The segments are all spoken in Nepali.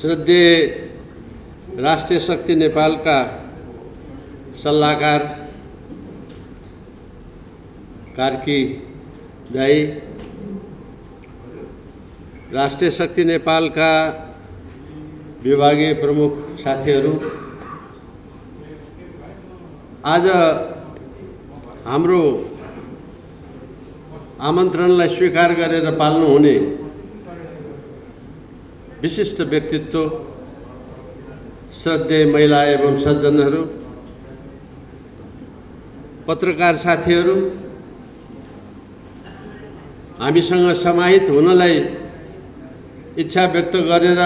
श्रद्धेय राष्ट्रिय शक्ति नेपाल का सल्लाहकार कार्की दाई, राष्ट्रिय शक्ति नेपाल का विभागीय प्रमुख साथीहरू, आज हाम्रो आमन्त्रणलाई स्वीकार गरेर पाल्नु हुने विशिष्ट व्यक्तित्व, श्रद्धेय महिला एवं सज्जनहरू, पत्रकार साथीहरू, हामीसँग समाहित हुनलाई इच्छा व्यक्त गरेर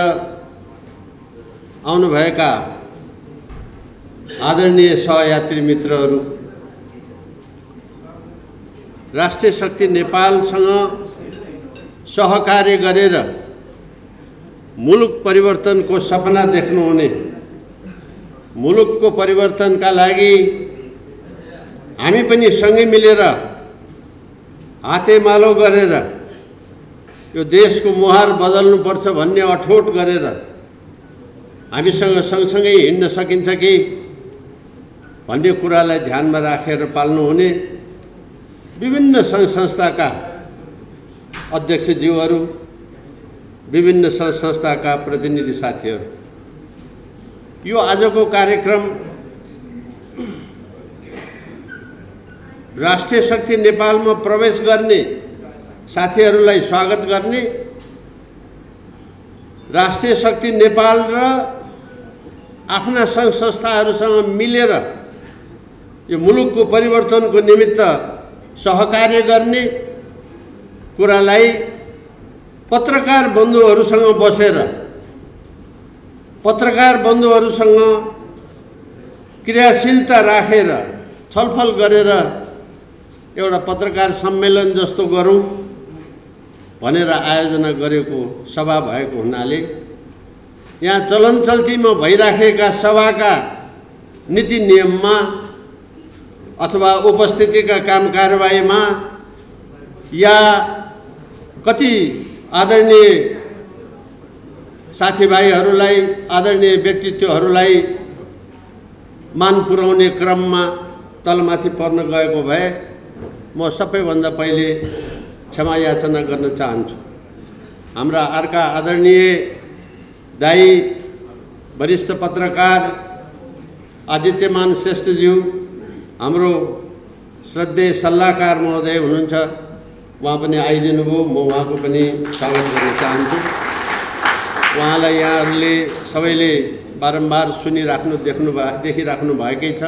आउनुभएका आदरणीय सहयात्री मित्रहरू, राष्ट्रिय शक्ति नेपालसँग सहकार्य गरेर मुलुक परिवर्तनको सपना देख्नुहुने, मुलुकको परिवर्तनका लागि हामी पनि सँगै मिलेर हातेमालो गरेर यो देशको मुहार बदल्नुपर्छ भन्ने अठोट गरेर हामीसँग सँगसँगै हिँड्न सकिन्छ कि भन्ने कुरालाई ध्यानमा राखेर पाल्नुहुने विभिन्न सङ्घ संस्थाका अध्यक्षज्यूहरू, विभिन्न सङ्घ संस्थाका प्रतिनिधि साथीहरू, यो आजको कार्यक्रम राष्ट्रिय शक्ति नेपालमा प्रवेश गर्ने साथीहरूलाई स्वागत गर्ने, राष्ट्रिय शक्ति नेपाल र आफ्ना सङ्घ संस्थाहरूसँग मिलेर यो मुलुकको परिवर्तनको निमित्त सहकार्य गर्ने कुरालाई पत्रकार बन्धुहरूसँग बसेर, पत्रकार बन्धुहरूसँग क्रियाशीलता राखेर छलफल गरेर एउटा पत्रकार सम्मेलन जस्तो गरौँ भनेर आयोजना गरेको सभा भएको हुनाले यहाँ चलन चल्तीमा भइराखेका सभाका नीति नियममा अथवा उपस्थितिका काम कारबाहीमा या कति आदरणीय साथीभाइहरूलाई, आदरणीय व्यक्तित्वहरूलाई मान पुर्याउने क्रममा तलमाथि पर्न गएको भए म सबैभन्दा पहिले क्षमा याचना गर्न चाहन्छु। हाम्रा अर्का आदरणीय दाई, वरिष्ठ पत्रकार आदित्यमान श्रेष्ठज्यू, हाम्रो श्रद्धेय सल्लाहकार महोदय हुनुहुन्छ, उहाँ पनि आइदिनु भयो, म उहाँको पनि स्वागत गर्न चाहन्छु। उहाँलाई यहाँहरूले सबैले बारम्बार देखिराख्नु भएकै छ।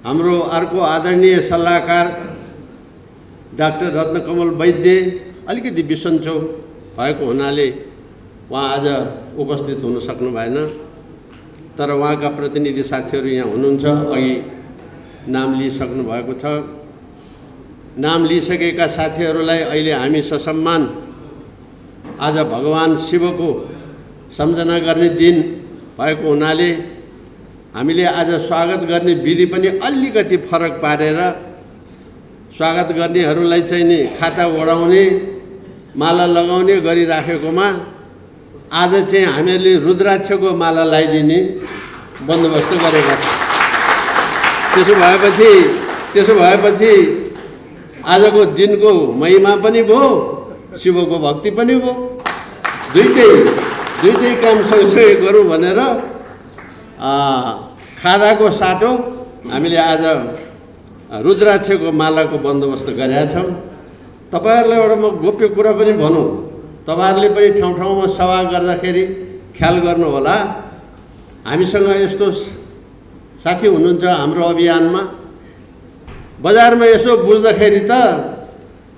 हाम्रो अर्को आदरणीय सल्लाहकार डाक्टर रत्नकमल वैद्य अलिकति बिसन्चो भएको हुनाले उहाँ आज उपस्थित हुन सक्नु भएन, तर उहाँका प्रतिनिधि साथीहरू यहाँ हुनुहुन्छ, अघि नाम लिइसक्नु भएको छ। नाम लिइसकेका साथीहरूलाई अहिले हामी ससम्मान आज भगवान शिवको सम्झना गर्ने दिन भएको हुनाले हामीले आज स्वागत गर्ने विधि पनि अलिकति फरक पारेर स्वागत गर्नेहरूलाई चाहिँ नि खाता ओढाउने, माला लगाउने गरिराखेकोमा आज चाहिँ हामीहरूले रुद्राक्षको माला लगाइदिने बन्दोबस्त गरेका छौँ। त्यसो भएपछि आजको दिनको महिमा पनि भयो, शिवको भक्ति पनि भयो, दुईटै काम सँगसँगै गरौँ भनेर खादाको साटो हामीले आज रुद्राक्षको मालाको बन्दोबस्त गरेका छौँ। तपाईहरुलाई एउटा म गोप्य कुरा पनि भनौँ, तपाईहरुले पनि ठाउँ ठाउँमा सभा गर्दाखेरि ख्याल गर्नु होला। हामीसँग यस्तो साथी हुनुहुन्छ हाम्रो अभियानमा, बजारमा यसो बुझ्दाखेरि त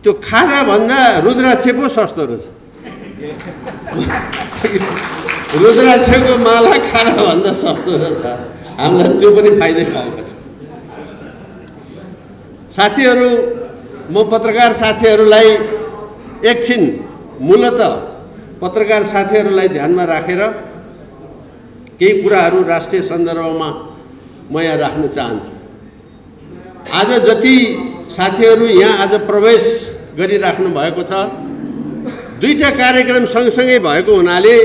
त्यो खादा भन्दा रुद्राक्ष पो सस्तो रहेछ। रुद्राक्षको माला खादा भन्दा सस्तो रहेछ। हामीलाई त्यो पनि फाइदै भएको छ। साथीहरू, म पत्रकार साथीहरूलाई एकछिन मूलतः पत्रकार साथीहरूलाई ध्यानमा राखेर केही कुराहरू राष्ट्रिय सन्दर्भमा म यहाँ राख्न चाहन्छु। आज जति साथीहरू यहाँ आज प्रवेश गरिराख्नु भएको छ, दुईटा कार्यक्रम सँगसँगै भएको हुनाले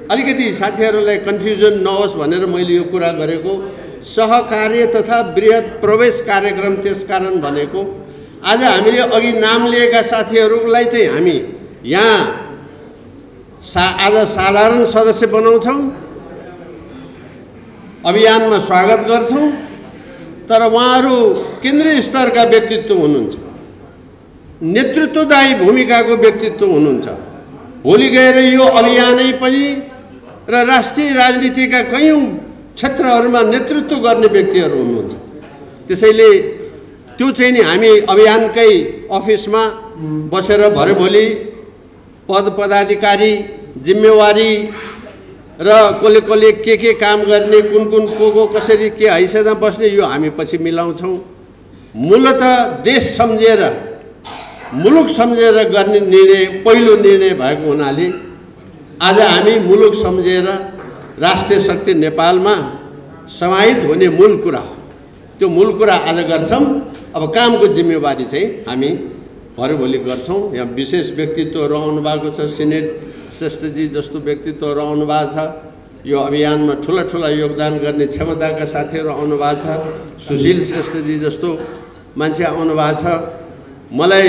अलिकति साथीहरूलाई कन्फ्युजन नहोस् भनेर मैले यो कुरा गरेको। सहकार्य तथा बृहत प्रवेश कार्यक्रम त्यसकारण भनेको आज हामीले अघि नाम लिएका साथीहरूलाई चाहिँ हामी यहाँ आज साधारण सदस्य बनाउँछौँ, अभियानमा स्वागत गर्छौँ, तर उहाँहरू केन्द्रीय स्तरका व्यक्तित्व हुनुहुन्छ, नेतृत्वदायी भूमिकाको व्यक्तित्व हुनुहुन्छ। भोलि गएर यो अभियानै पनि र राष्ट्रिय राजनीतिका कयौं क्षेत्रहरूमा नेतृत्व गर्ने व्यक्तिहरू हुनुहुन्छ। त्यसैले त्यो चाहिँ नि हामी अभियानकै अफिसमा बसेर भरेभोलि पद पदाधिकारी जिम्मेवारी र कसले कसले के काम गर्ने, कुन कुन को कसरी के हैसियतमा बस्ने, यो हामी पछि मिलाउँछौँ। मूलतः देश सम्झेर मुलुक सम्झेर गर्ने निर्णय पहिलो निर्णय भएको हुनाले आज हामी मुलुक सम्झेर राष्ट्रिय शक्ति नेपालमा समाहित हुने मूल कुरा, त्यो मूल कुरा आज गर्छौँ। अब कामको जिम्मेवारी चाहिँ हामी भरेभोलि गर्छौँ। यहाँ विशेष व्यक्तित्वहरू आउनुभएको छ, सिनेट श्रेष्ठजी जस्तो व्यक्तित्वहरू आउनुभएको छ, यो अभियानमा ठुला ठुला योगदान गर्ने क्षमताका साथीहरू आउनुभएको छ, सुशील श्रेष्ठजी जस्तो मान्छे आउनुभएको छ। मलाई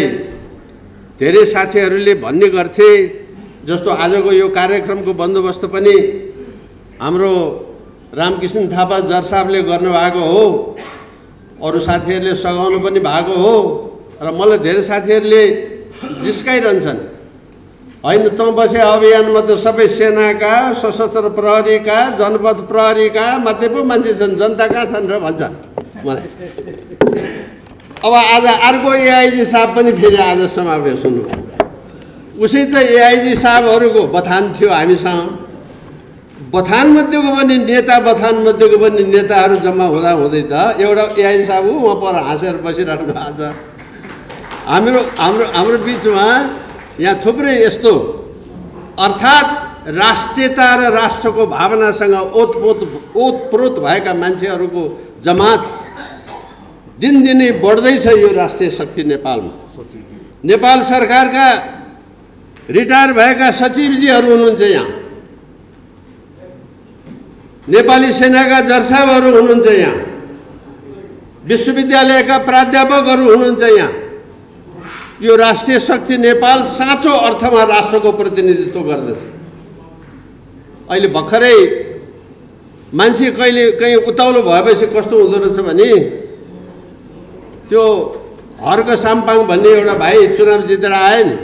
धेरै साथीहरूले भन्ने गर्थे, जस्तो आजको यो कार्यक्रमको बन्दोबस्त पनि हाम्रो रामकृष्ण थापा जर साहबले गर्नुभएको हो, अरू साथीहरूले सघाउनु पनि भएको हो। र मलाई धेरै साथीहरूले जिस्काइरहन्छन्, होइन तँ बसे अभियानमा त सबै सेनाका, सशस्त्र प्रहरीका, जनपथ प्रहरीका मात्रै पो मान्छे छन्, जनता कहाँ छन् र भन्छ मलाई। अब आज अर्को एआइजी साहब पनि फेरि आज समावेश हुनु, उसै त एआइजी साहबहरूको बथान थियो हामीसँग। बथान मध्येको पनि नेताहरू जम्मा हुँदा हुँदै त एउटा एआइजी साहब उहाँ पर हाँसेर बसिराख्नु भएको छ। हाम्रो बिचमा यहाँ थुप्रै यस्तो अर्थात् राष्ट्रियता र राष्ट्रको भावनासँग ओतप्रोत भएका मान्छेहरूको जमात दिनदिनै बढ्दैछ यो राष्ट्रिय शक्ति नेपालमा। नेपाल सरकारका रिटायर भएका सचिवजीहरू हुनुहुन्छ यहाँ, नेपाली सेनाका जरसाबहरू हुनुहुन्छ यहाँ, विश्वविद्यालयका प्राध्यापकहरू हुनुहुन्छ यहाँ। यो राष्ट्रिय शक्ति नेपाल साँचो अर्थमा राष्ट्रको प्रतिनिधित्व गर्दछ। अहिले भर्खरै मान्छे कहीँ उताउलो भएपछि कस्तो हुँदो रहेछ भने, त्यो हर्क साम्पाङ भन्ने एउटा भाइ चुनाव जितेर आयो नि,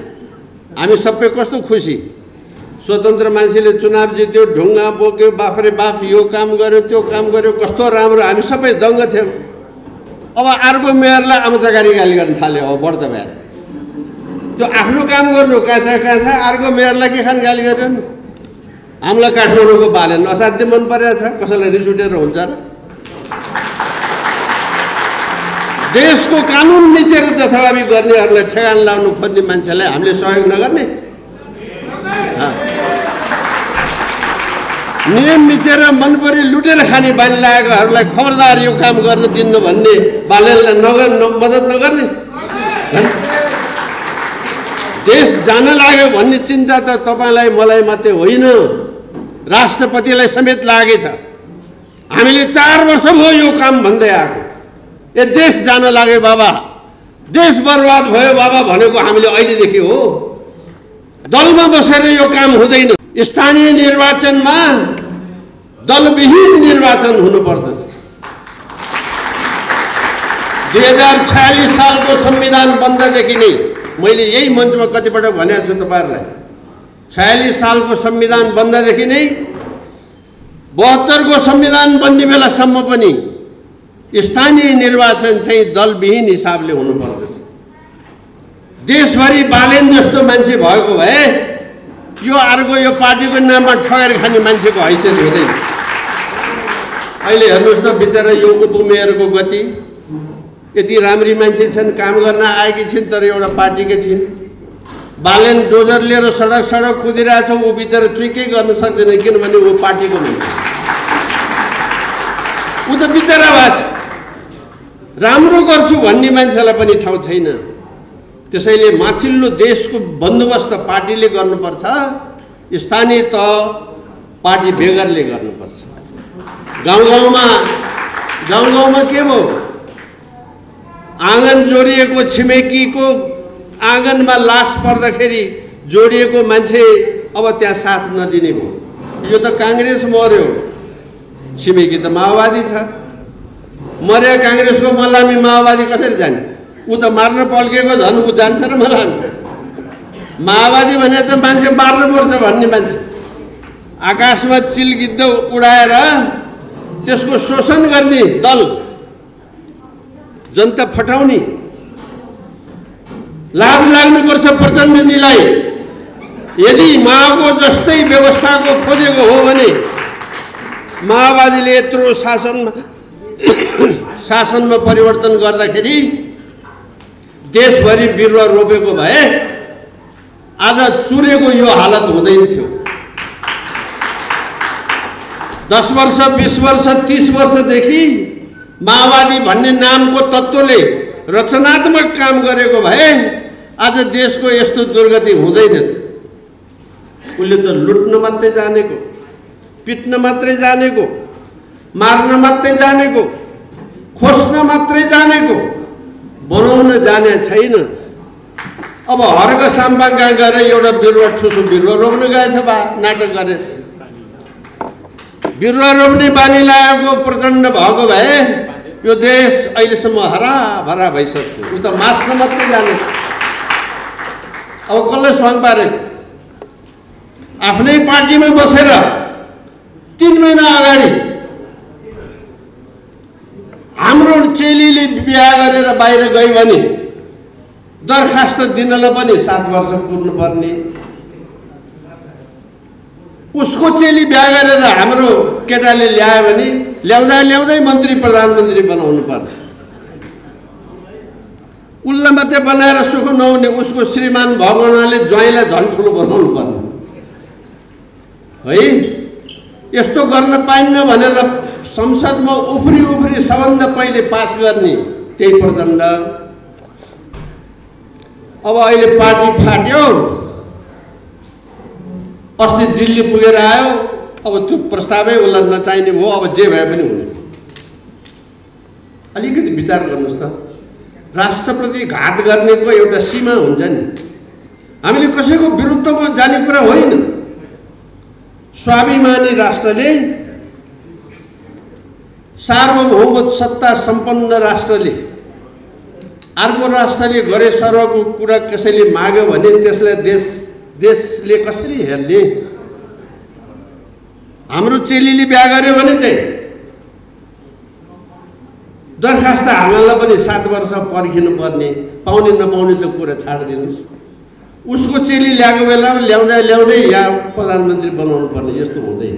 हामी सबै कस्तो खुसी, स्वतन्त्र मान्छेले चुनाव जित्यो, ढुङ्गा बोक्यो, बाफरे बाफ यो काम गर्यो त्यो काम गर्यो, कस्तो राम्रो, हामी सबै दङ्ग थियौँ। अब अर्को मेयरलाई आमचाकारी गाली गर्न थाल्यो। अब बढ्द भएर त्यो आफ्नो काम गर्नु काछा अर्को मेयरलाई के खान गाली गर्यो नि। हामीलाई काठमाडौँको बालेन असाध्यै मन परेको छ, कसैलाई रिस उठेर हुन्छ र? देशको कानुन मिचेर जथाभावी गर्नेहरूलाई ठेगान लाउनु खोज्ने मान्छेलाई हामीले सहयोग नगर्ने, नियम मिचेर मनपरी लुटेर खाने बानी लागेकोहरूलाई खबरदार यो काम गर्न दिन्न भन्ने बालेनलाई मद्दत नगर्ने। देश जान लाग्यो भन्ने चिन्ता त तपाईँलाई मलाई मात्रै होइन, राष्ट्रपतिलाई समेत लागेछ। हामीले 4 वर्ष भयो यो काम भन्दै आएको। ए देश जान लाग्यो बाबा, देश बर्बाद भयो बाबा भनेको हामीले अहिलेदेखि हो। दलमा बसेर यो काम हुँदैन। स्थानीय निर्वाचनमा दलविहीन निर्वाचन हुनुपर्दछ। 2046 सालको संविधान बन्दादेखि नै मैले यही मञ्चमा कतिपटक भनेको छु तपाईहरुलाई, 46 सालको संविधान बन्दादेखि नै 72 को संविधान बन्ने बेलासम्म पनि स्थानीय निर्वाचन चाहिँ दलविहीन हिसाबले हुनुपर्दछ। देशभरि बालेन जस्तो मान्छे भएको भए यो अर्को यो पार्टीको नाममा ठगेर खाने मान्छेको हैसियत हुँदैन। अहिले हेर्नुहोस् त बिचरा यो उपमेयरको गति, यति राम्री मान्छे छन्, काम गर्न आएकी छिन्, तर एउटा पार्टीकै छिन्। बालेन डोजर लिएर सडक कुदिरहेछ, ऊ बिचरा चुइकै गर्न सक्दैन किनभने ऊ पार्टीको मान्छे, ऊ त बिचरा भएको छ। राम्रो गर्छु भन्ने मान्छेलाई पनि ठाउँ छैन। त्यसैले माथिल्लो देशको बन्दोबस्त पार्टीले गर्नुपर्छ, स्थानीय तह पार्टी बेगरले गर्नुपर्छ। गाउँ गाउँमा के भयो? आँगन जोडिएको छिमेकीको आँगनमा लास पर्दाखेरि जोडिएको मान्छे अब त्यहाँ साथ नदिने भयो। यो त काङ्ग्रेस मर्यो, छिमेकी त माओवादी छ। मर्या काङ्ग्रेसको मलामी माओवादी कसरी जाने? ऊ त मार्न पल्केको, झन् ऊ जान्छ र मलामी। माओवादी भने त मान्छे मार्नुपर्छ भन्ने मान्छे, आकाशमा चिलगिद्ध उडाएर त्यसको शोषण गर्ने दल, जनता फटाउने। लाज लाग्नुपर्छ प्रचण्डजीलाई। यदि माओको जस्तै व्यवस्थाको खोजेको हो भने माओवादीले यत्रो शासनमा परिवर्तन गर्दाखेरि देशभरि बिरुवा रोपेको भए आज चुरेको यो हालत हुँदैन थियो। 10 वर्ष 20 वर्ष 30 वर्षदेखि माओवादी भन्ने नामको तत्त्वले रचनात्मक काम गरेको भए आज देशको यस्तो दुर्गति हुँदैन थियो। उसले त लुट्न मात्रै जानेको, पिट्न मात्रै जानेको, मार्न मात्रै जानेको, खोस्न मात्रै जानेको, बनाउन जाने छैन। अब हर्क साम्पाङ गएर एउटा बिरुवा ठुसो बिरुवा रोप्न गएछ बा नाटक गरेर। बिरुवा रोप्ने बानी लागेको प्रचण्ड भएको भए यो देश अहिलेसम्म हराभरा भइसक्थ्यो। ऊ त मास्न मात्रै जाने। अब कसले सङ पारेको? आफ्नै पार्टीमा बसेर 3 महिना अगाडि हाम्रो चेलीले बिहा गरेर बाहिर गई भने दरखास्त दिनलाई पनि 7 वर्ष पुग्नुपर्ने। उसको चेली बिहा गरेर हाम्रो केटाले ल्यायो भने ल्याउँदै मन्त्री प्रधानमन्त्री बनाउनु पर्ने। उसलाई मात्रै बनाएर सुख नहुने उसको श्रीमान भगवानले ज्वाइँलाई झन् ठुलो बनाउनु पर्ने है। यस्तो गर्न पाइन्न भनेर संसदमा उफ्री सबभन्दा पहिले पास गर्ने त्यही प्रचण्ड। अब अहिले पार्टी फाट्यो, अस्ति दिल्ली पुगेर आयो। अब त्यो प्रस्तावै उसलाई नचाहिने भयो। अब जे भए पनि हुने। अलिकति विचार गर्नुहोस् त। राष्ट्रप्रति घात गर्नेको एउटा सीमा हुन्छ नि। हामीले कसैको विरुद्धमा जाने कुरा होइन। स्वाभिमानी राष्ट्रले, सार्वभौम सत्ता सम्पन्न राष्ट्रले अर्को राष्ट्रले गरे सरको कुरा कसैले माग्यो भने त्यसलाई देशले कसरी हेर्ने? हाम्रो चेलीले बिहा गर्यो भने चाहिँ दरखास्त हाल्नलाई पनि 7 वर्ष पर्खिनु पर्ने। पाउने नपाउने त कुरा छाडिदिनुहोस्। उसको चेली ल्याएको बेला ल्याउँदै यहाँ प्रधानमन्त्री बनाउनु पर्ने। यस्तो हुँदैन,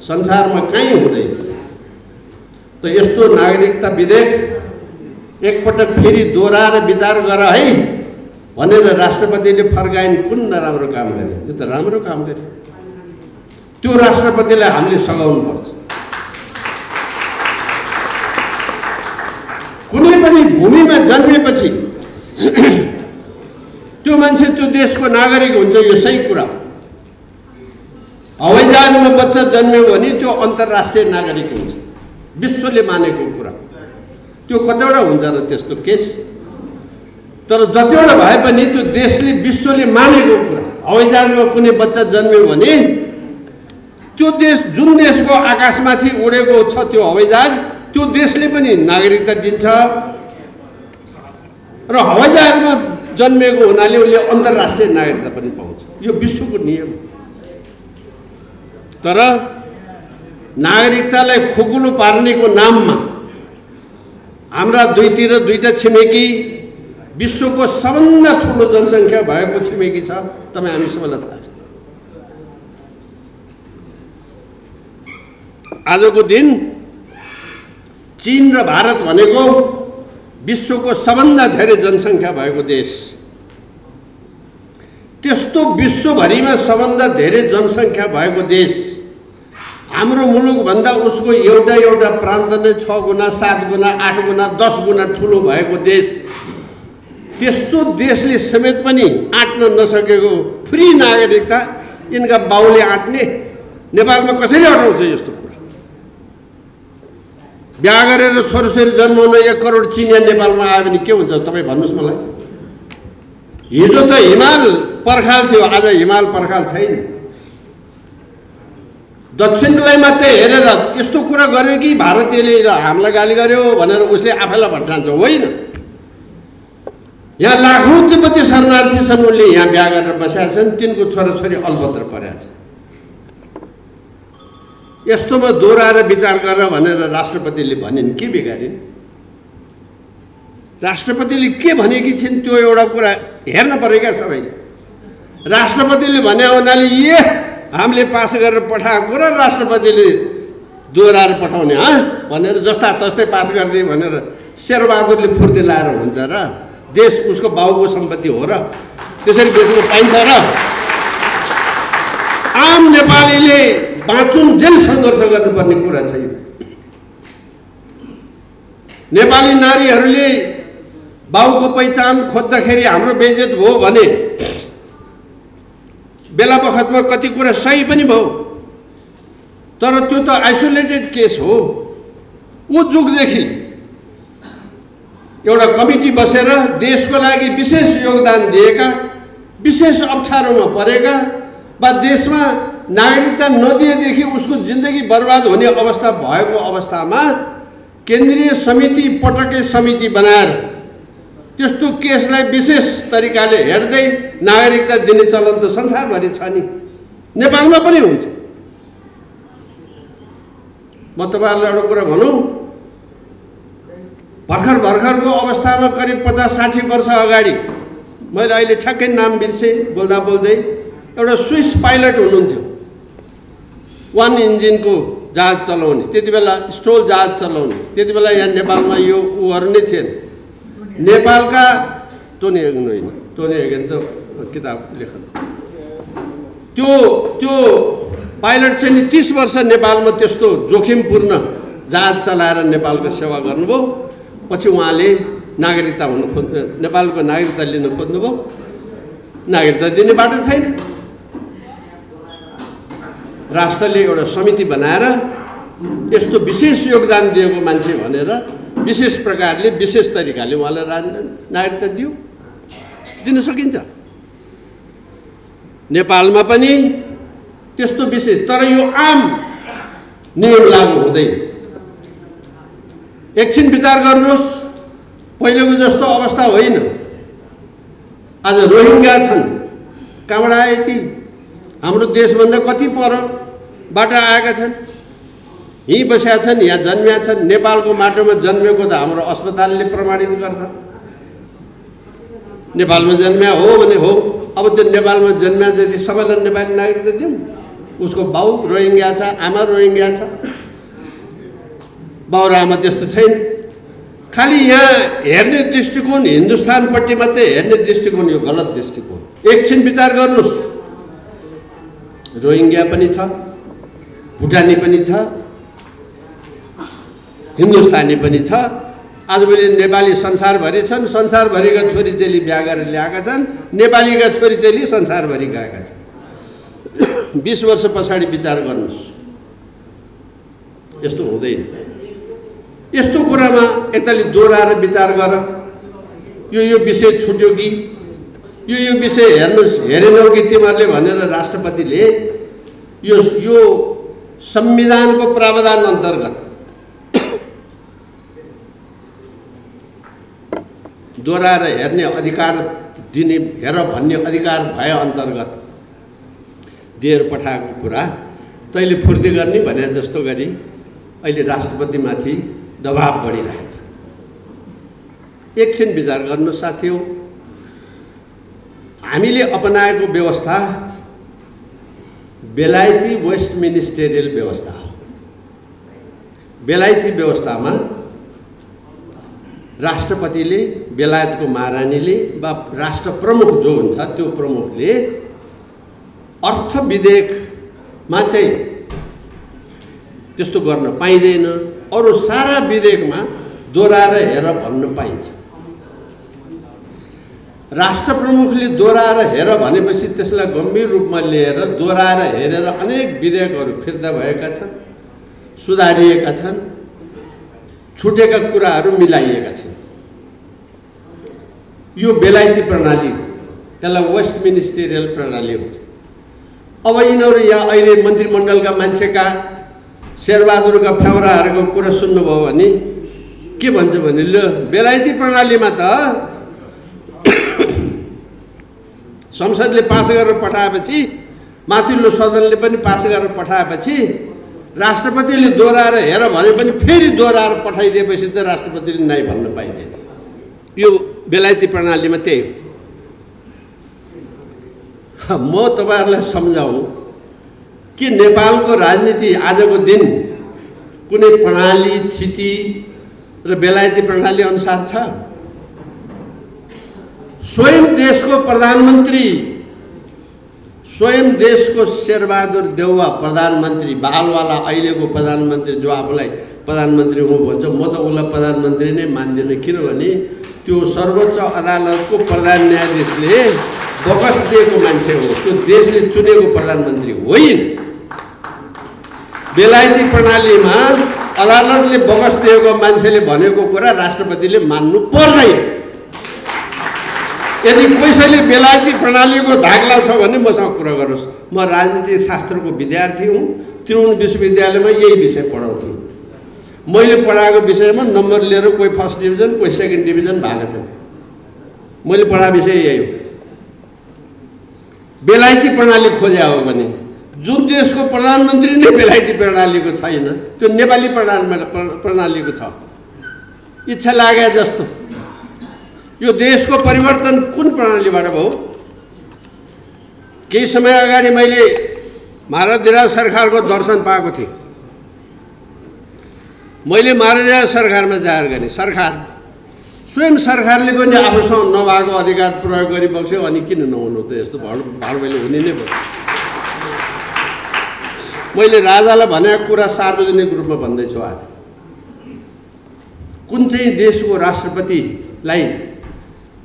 संसारमा कहीँ हुँदैन। त यस्तो नागरिकता विधेयक एकपटक फेरि दोहोऱ्याएर विचार गर है भनेर राष्ट्रपतिले फर्काइन्। कुन नराम्रो काम गरे? यो त राम्रो काम गरे। त्यो राष्ट्रपतिलाई हामीले सघाउनुपर्छ। कुनै पनि भूमिमा जन्मेपछि त्यो मान्छे त्यो देशको नागरिक हुन्छ, यो सही कुरा। हवाईजहाजमा बच्चा जन्म्यो भने त्यो अन्तर्राष्ट्रिय नागरिक हुन्छ, विश्वले मानेको कुरा। त्यो कतिवटा हुन्छ र त्यस्तो केस? तर जतिवटा भए पनि त्यो देशले विश्वले मानेको कुरा। हवाईजहाजमा कुनै बच्चा जन्म्यो भने त्यो देश, जुन देशको आकाशमाथि उडेको छ त्यो हवाईजहाज, त्यो देशले पनि नागरिकता दिन्छ र हवाईजहाजमा जन्मेको हुनाले उसले अन्तर्राष्ट्रिय नागरिकता पनि पाउँछ। यो विश्वको नियम। तर नागरिकतालाई खोकुलो पार्नेको नाममा हाम्रा दुईतिर दुईटा छिमेकी, विश्वको सबभन्दा ठुलो जनसङ्ख्या भएको छिमेकी छ। तपाईँ हामी सबैलाई थाहा छ। आजको दिन चीन र भारत भनेको विश्वको सबभन्दा धेरै जनसङ्ख्या भएको देश। त्यस्तो विश्वभरिमा सबभन्दा धेरै जनसङ्ख्या भएको देश हाम्रो मुलुकभन्दा उसको एउटा प्रान्त नै 6 गुणा 7 गुणा 8 गुणा 10 गुणा ठुलो भएको देश। त्यस्तो देशले समेत पनि आँट्न नसकेको फ्री नागरिकता यिनका बाउले आँट्ने नेपालमा कसरी अटाउँछ यस्तो कुरा? बिहा गरेर छोराछोरी जन्माउन 1 करोड चिनिया नेपालमा आयो भने के हुन्छ तपाईँ भन्नुहोस् मलाई। हिजो त हिमाल पर्खाल थियो, आज हिमाल पर्खाल छैन। दक्षिणलाई मात्रै हेरेर यस्तो कुरा गर्यो कि भारतीयले हामीलाई गाली गर्यो भनेर उसले आफैलाई भट्टान्छ, होइन। यहाँ लाखौँ तिब्बती शरणार्थी छन्, उनले यहाँ बिहा गरेर बसेका छन्, तिनको छोराछोरी अलपत्र परेका छन्। यस्तोमा दोहोऱ्याएर विचार गरेर भनेर राष्ट्रपतिले भनिन्, के बिगारिन्? राष्ट्रपतिले के भनेकी छिन् त्यो एउटा कुरा हेर्न पर्यो क्या सबैले। राष्ट्रपतिले भने हुनाले हामीले पास गरेर पठाएको र राष्ट्रपतिले दोहोऱ्याएर पठाउने भनेर जस्ता तस्तै पास गरिदिए भनेर शेरबहादुरले फुर्ती लाएर हुन्छ र? देश उसको बाउको सम्पत्ति हो र? त्यसरी बेच्न पाइन्छ र? आम नेपालीले बाँचुन्जेल सङ्घर्ष गर्नुपर्ने कुरा छैन। नेपाली नारीहरूले बाउको पहिचान खोज्दाखेरि हाम्रो बेइज्जत भयो भने बेला बखतमा कति कुरा सही पनि भयो, तर त्यो त आइसोलेटेड केस हो। ऊ जुगदेखि एउटा कमिटी बसेर देशको लागि विशेष योगदान दिएका, विशेष अप्ठ्यारोमा परेका वा देशमा नागरिकता नदिएदेखि उसको जिन्दगी बर्बाद हुने अवस्था भएको अवस्थामा केन्द्रीय समिति, पटके समिति बनाएर त्यस्तो केसलाई विशेष तरिकाले हेर्दै नागरिकता दिने चलन त संसारभरि छ नि, नेपालमा पनि हुन्छ। म तपाईँहरूलाई एउटा कुरा भनौँ, भर्खरको अवस्थामा करिब 50-60 वर्ष अगाडि, मैले अहिले ठ्याक्कै नाम बिर्सेँ बोल्दा बोल्दै, एउटा स्विस पाइलट हुनुहुन्थ्यो, 1 इन्जिनको जहाज चलाउने, त्यति बेला स्ट्रोल जहाज चलाउने। त्यति बेला यहाँ नेपालमा यो ऊहरू नै थिएन। नेपालका टोनी हेगन होइन, टोनी हेगन त किताब लेखन, त्यो पाइलट चाहिँ 30 वर्ष नेपालमा त्यस्तो जोखिमपूर्ण जहाज चलाएर नेपालको सेवा गर्नुभयो। पछि उहाँले नागरिकता हुन नेपालको नागरिकता लिन खोज्नुभयो, नागरिकता दिने बाटो छैन। राष्ट्रले एउटा समिति बनाएर यस्तो विशेष योगदान दिएको मान्छे भनेर विशेष प्रकारले, विशेष तरिकाले उहाँलाई नागरिकता दिन सकिन्छ। नेपालमा पनि त्यस्तो विशेष, तर यो आम नियम लागू हुँदैन। एकछिन विचार गर्नुहोस्, पहिलेको जस्तो अवस्था होइन। आज रोहिङ्गा छन्, कहाँबाट आए ती? हाम्रो देशभन्दा कति परबाट आएका छन्, यहीँ बसेका छन्, यहाँ जन्मेका छन्। नेपालको माटोमा जन्मेको त हाम्रो अस्पतालले प्रमाणित गर्छ। नेपालमा जन्म्या हो भने हो। अब त्यो नेपालमा जन्म्या जति सबैलाई नेपाली नागरिकता दिउँ? उसको बाउ रोहिङ्गा छ, आमा रोहिङ्गा छ, बाउ र आमा त्यस्तो छैन। खालि यहाँ हेर्ने दृष्टिकोण हिन्दुस्तानपट्टि मात्रै हेर्ने दृष्टिकोण यो गलत दृष्टिकोण। एकछिन विचार गर्नुहोस्, रोहिङ्गा पनि छ, भुटानी पनि छ, हिन्दुस्तानी पनि छ। आजभोलि नेपाली संसारभरि छन्, संसारभरिका छोरी चेली बिहा गरेर ल्याएका छन्, नेपालीका छोरी चेली संसारभरि गएका छन्। 20 वर्ष पछाडि विचार गर्नुहोस्, यस्तो हुँदैन। यस्तो कुरामा एकतालि दोहोऱ्याएर विचार गर। यो विषय छुट्यो कि यो विषय हेरेनौ कि तिमीहरूले भनेर राष्ट्रपतिले यो संविधानको प्रावधान अन्तर्गत दोहोऱ्याएर हेर्ने अधिकार दिने, हेर भन्ने अधिकार भए अन्तर्गत दिएर पठाएको कुरा तैँले फुर्ती गर्ने भने जस्तो गरी अहिले राष्ट्रपतिमाथि दबाब बढिरहेछ। एकछिन विचार गर्नु साथीहो, हामीले अपनाएको व्यवस्था बेलायती वेस्ट मिनिस्टेरियल व्यवस्था हो। बेलायती व्यवस्थामा राष्ट्रपतिले, बेलायतको महारानीले वा राष्ट्र प्रमुख जो हुन्छ त्यो प्रमुखले अर्थ विधेयकमा चाहिँ त्यस्तो गर्न पाइँदैन। अरू सारा विधेयकमा दोहोऱ्याएर हेर भन्न पाइन्छ। राष्ट्र प्रमुखले दोहोऱ्याएर हेर भनेपछि त्यसलाई गम्भीर रूपमा लिएर दोहोऱ्याएर हेरेर अनेक विधेयकहरू फिर्ता भएका छन्, सुधारिएका छन्, छुटेका कुराहरू मिलाइएका छन्। यो बेलायती प्रणाली, यसलाई वेस्ट मिनिस्टेरियल प्रणाली हुन्छ। अब यिनीहरू यहाँ अहिले मन्त्रीमण्डलका मान्छेका शेरबहादुरका फ्याउराहरूको कुरा सुन्नुभयो भने के भन्छ भने ल बेलायती प्रणालीमा त संसदले पास गरेर पठाएपछि, माथिल्लो सदनले पनि पास गरेर पठाएपछि राष्ट्रपतिले दोहोऱ्याएर हेर भने पनि फेरि दोहोऱ्याएर पठाइदिएपछि त राष्ट्रपतिले नाइ भन्न पाइँदैन। यो बेलायती प्रणालीमा त्यही हो। म तपाईहरुलाई सम्झाउँ कि नेपालको राजनीति आजको दिन कुनै प्रणाली, स्थिति र बेलायती प्रणाली अनुसार छ। स्वयं देशको प्रधानमन्त्री, स्वयं देशको शेरबहादुर देउवा प्रधानमन्त्री, बालवाला अहिलेको प्रधानमन्त्री जो आफूलाई प्रधानमन्त्री हो भन्छ, म त उसलाई प्रधानमन्त्री नै मान्दिनँ। किनभने त्यो सर्वोच्च अदालतको प्रधान न्यायाधीशले बकस दिएको मान्छे हो, त्यो देशले चुनेको प्रधानमन्त्री होइन। बेलायती प्रणालीमा अदालतले बकस दिएको मान्छेले भनेको कुरा राष्ट्रपतिले मान्नु पर्दैन। यदि कसैले बेलायती प्रणालीको धाक लाउँछ भने मसँग कुरा गरोस्। म राजनीतिक शास्त्रको विद्यार्थी हुँ, त्रिभुवन विश्वविद्यालयमा यही विषय पढाउँथेँ। मैले पढाएको विषयमा नम्बर लिएर कोही फर्स्ट डिभिजन, कोही सेकेन्ड डिभिजन भएको छ। मैले पढाएको विषय यही हो। बेलायती प्रणाली खोज्या हो भने जुन देशको प्रधानमन्त्री नै बेलायती प्रणालीको छैन, त्यो नेपाली प्रणालीको छ। इच्छा लागे जस्तो यो देशको परिवर्तन कुन प्रणालीबाट भयो? केही समय अगाडि मैले महाराज सरकारको दर्शन पाएको थिएँ। मैले महाराज सरकारमा जाहेर गरेँ। सरकार स्वयं सरकारले पनि आफूसँग नभएको अधिकार प्रयोग गरिबक्स्यो, अनि किन नहुनु त? यस्तो भाडुभैलो हुने नै भयो। मैले राजालाई भनेको कुरा सार्वजनिक रूपमा भन्दैछु। आज कुन चाहिँ देशको राष्ट्रपतिलाई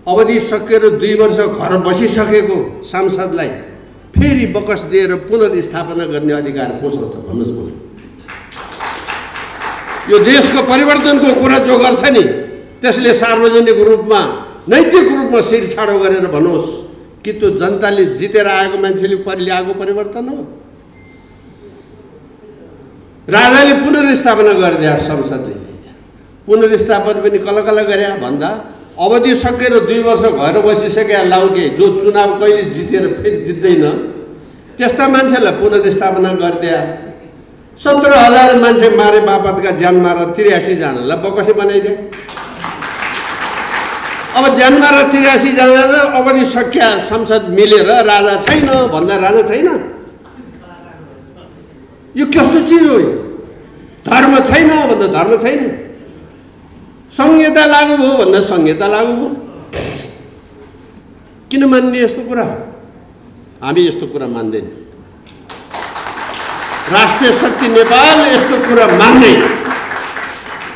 अवधि सकेर 2 वर्ष घर बसिसकेको सांसदलाई फेरि बकस दिएर पुनर्स्थापना गर्ने अधिकार कोसँग छ? भन्नुहोस् मलाई। यो देशको परिवर्तनको कुरा जो गर्छ नि, त्यसले सार्वजनिक रूपमा, नैतिक रूपमा शिर छाडो गरेर भन्नुहोस् कि त्यो जनताले जितेर आएको मान्छेले ल्याएको परिवर्तन हो। राजाले पुनर्स्थापना गरिदिया, संसदले पुनर्स्थापना पनि कल गरे भन्दा अवधि सकेर 2 वर्ष घर बसिसके लाउके जो चुनाव कहिले जितेर फेरि जित्दैन त्यस्ता मान्छेलाई पुनर्स्थापना गरिदिया। 17,000 मान्छे मारे बापतका ज्यान मार 83 जनालाई बकसी बनाइदिए। अब ज्यान मार 83 जना अवधि सकिया संसद मिलेर राजा छैन भन्दा राजा छैन। यो कस्तो चिज हो? धर्म छैन भन्दा धर्म छैन। संहिता लागू भयो भन्दा संहिता लागू भयो। किन मान्ने यस्तो कुरा? हामी यस्तो कुरा मान्दैनौँ। राष्ट्रिय शक्ति नेपाल यस्तो कुरा मान्ने।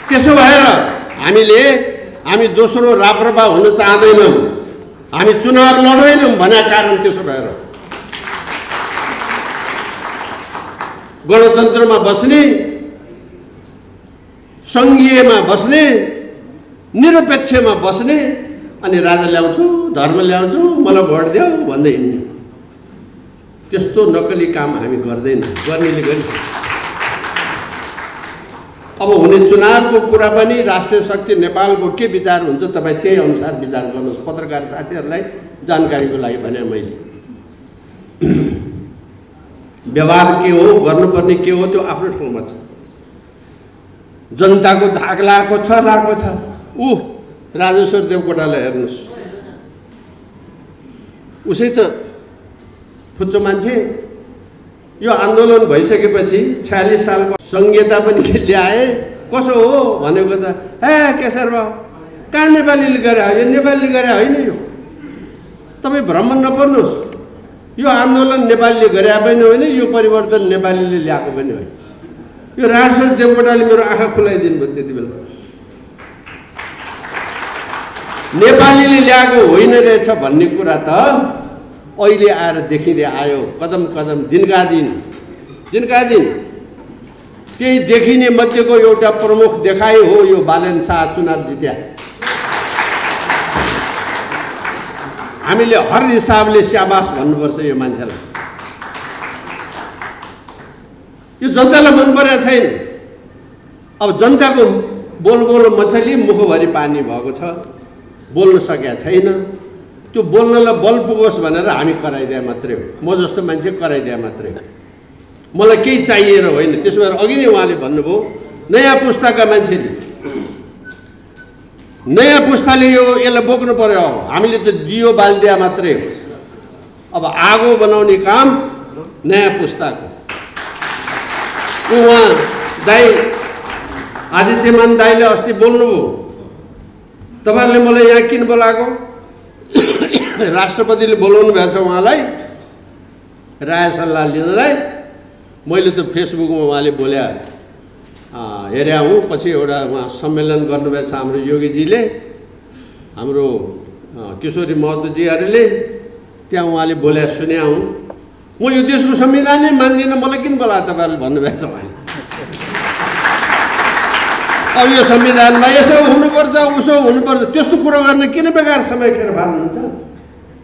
त्यसो भएर हामी दोस्रो राप्रपा हुन चाहदैनौँ, हामी चुनाव लड्दैनौँ भने कारण त्यसो भएर गणतन्त्रमा बस्ने, सङ्घीयमा बस्ने, निरपेक्षमा बस्ने, अनि राजा ल्याउँछु, धर्म ल्याउँछु, मलाई भोट देऊ भन्दै हिँड्ने। त्यस्तो नक्कली काम हामी गर्दैनौँ, गर्नेले गरिन्छ। अब हुने चुनावको कुरा पनि राष्ट्रिय शक्ति नेपालको के विचार हुन्छ तपाईँ त्यही अनुसार विचार गर्नुहोस्। पत्रकार साथीहरूलाई जानकारीको लागि भने मैले व्यवहार के हो, गर्नुपर्ने के हो, त्यो आफ्नो ठाउँमा छ। जनताको धाक लागेको छ। राजेश्वर देवकोटालाई हेर्नुहोस्, उसै त फुच्चो मान्छे। यो आन्दोलन भइसकेपछि 46 सालको संहिता पनि ल्याए। कसो हो भनेको त केसर भयो, कहाँ नेपालीले गरे? यो नेपालीले गरे होइन। यो तपाईँ भ्रम नपर्नुहोस्। यो आन्दोलन नेपालीले गरे पनि होइन, यो परिवर्तन नेपालीले ल्याएको पनि होइन। यो राजेश्वर देवकोटाले मेरो आँखा खुलाइदिनु भयो त्यति बेला। नेपालीले ल्याएको होइन रहेछ भन्ने कुरा त अहिले आएर देखिँदै आयो। कदम कदम दिनका दिन त्यही देखिने मध्येको एउटा प्रमुख देखाइ हो यो बालेन शाह चुनाव जित्या। हामीले हर हिसाबले स्याबास भन्नुपर्छ यो मान्छेलाई। यो जनतालाई मन परेको छैन। अब जनताको बोल मछली मुखभरि पानी भएको छ, बोल्न सकेका छैन। त्यो बोल्नलाई बल पुगोस् भनेर हामी कराइदिए मात्रै हो। म जस्तो मान्छे कराइदिए मात्रै हो। मलाई केही चाहिएर होइन। त्यसो भएर अघि नै उहाँले भन्नुभयो नयाँ पुस्ताका मान्छेले, नयाँ पुस्ताले यसलाई बोक्नु पर्यो। अब हामीले त दियो बालिदिया मात्रै हो। अब आगो बनाउने काम नयाँ पुस्ताको। उहाँ दाइ आदित्यमान दाइले अस्ति बोल्नुभयो, तपाईँहरूले मलाई यहाँ किन बोलाएको? राष्ट्रपतिले बोलाउनु भएको छ उहाँलाई राय सल्लाह लिनलाई। मैले त फेसबुकमा उहाँले बोल्या हेरेँ हुँ। पछि एउटा उहाँ सम्मेलन गर्नुभएको छ हाम्रो योगीजीले, हाम्रो किशोरी महतोजीहरूले, त्यहाँ उहाँले बोल्या सुन्या हुँ। म यो देशको संविधानै मान्दिनँ, मलाई किन बोलाएको तपाईँहरूले भन्नुभएको छ उहाँले। अब यो संविधानमा यसो हुनुपर्छ उसो हुनुपर्छ त्यस्तो कुरो गर्ने किन बेकार समय खेर फाल्नुहुन्छ?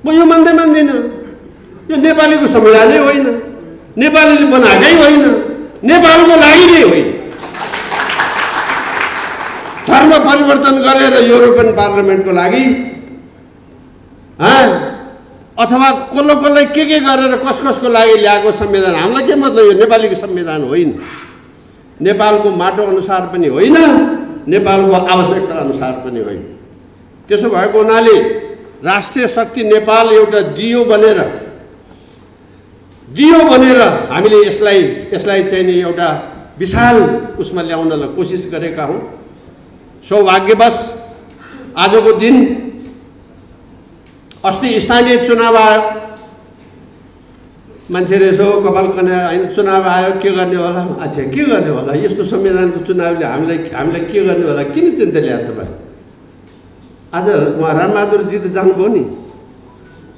म यो मान्दिनँ। यो नेपालीको संविधानै होइन, नेपालीले बनाएकै होइन, नेपालको लागि नै होइन। धर्म परिवर्तन गरेर युरोपियन पार्लियामेन्टको लागि अथवा कसलाई के गरेर कसको लागि ल्याएको संविधान हामीलाई के मतलब? यो नेपालीको संविधान होइन, नेपालको माटो अनुसार पनि होइन, नेपालको आवश्यकता अनुसार पनि होइन। त्यसो भएको हुनाले राष्ट्रिय शक्ति नेपाल एउटा दियो बनेर हामीले यसलाई चाहिँ नि एउटा विशाल उसमा ल्याउनलाई कोसिस गरेका हौँ। सौभाग्यवश आजको दिन अस्ति स्थानीय चुनाव आयो। मान्छेले यसो कपाल कन्या होइन चुनाव आयो के गर्ने होला? अच्छा के गर्ने होला? यस्तो संविधानको चुनावले हामीलाई के गर्ने होला? किन चिन्ता ल्याए तपाईँ? आज उहाँ रामबहादुरजी त जानुभयो नि,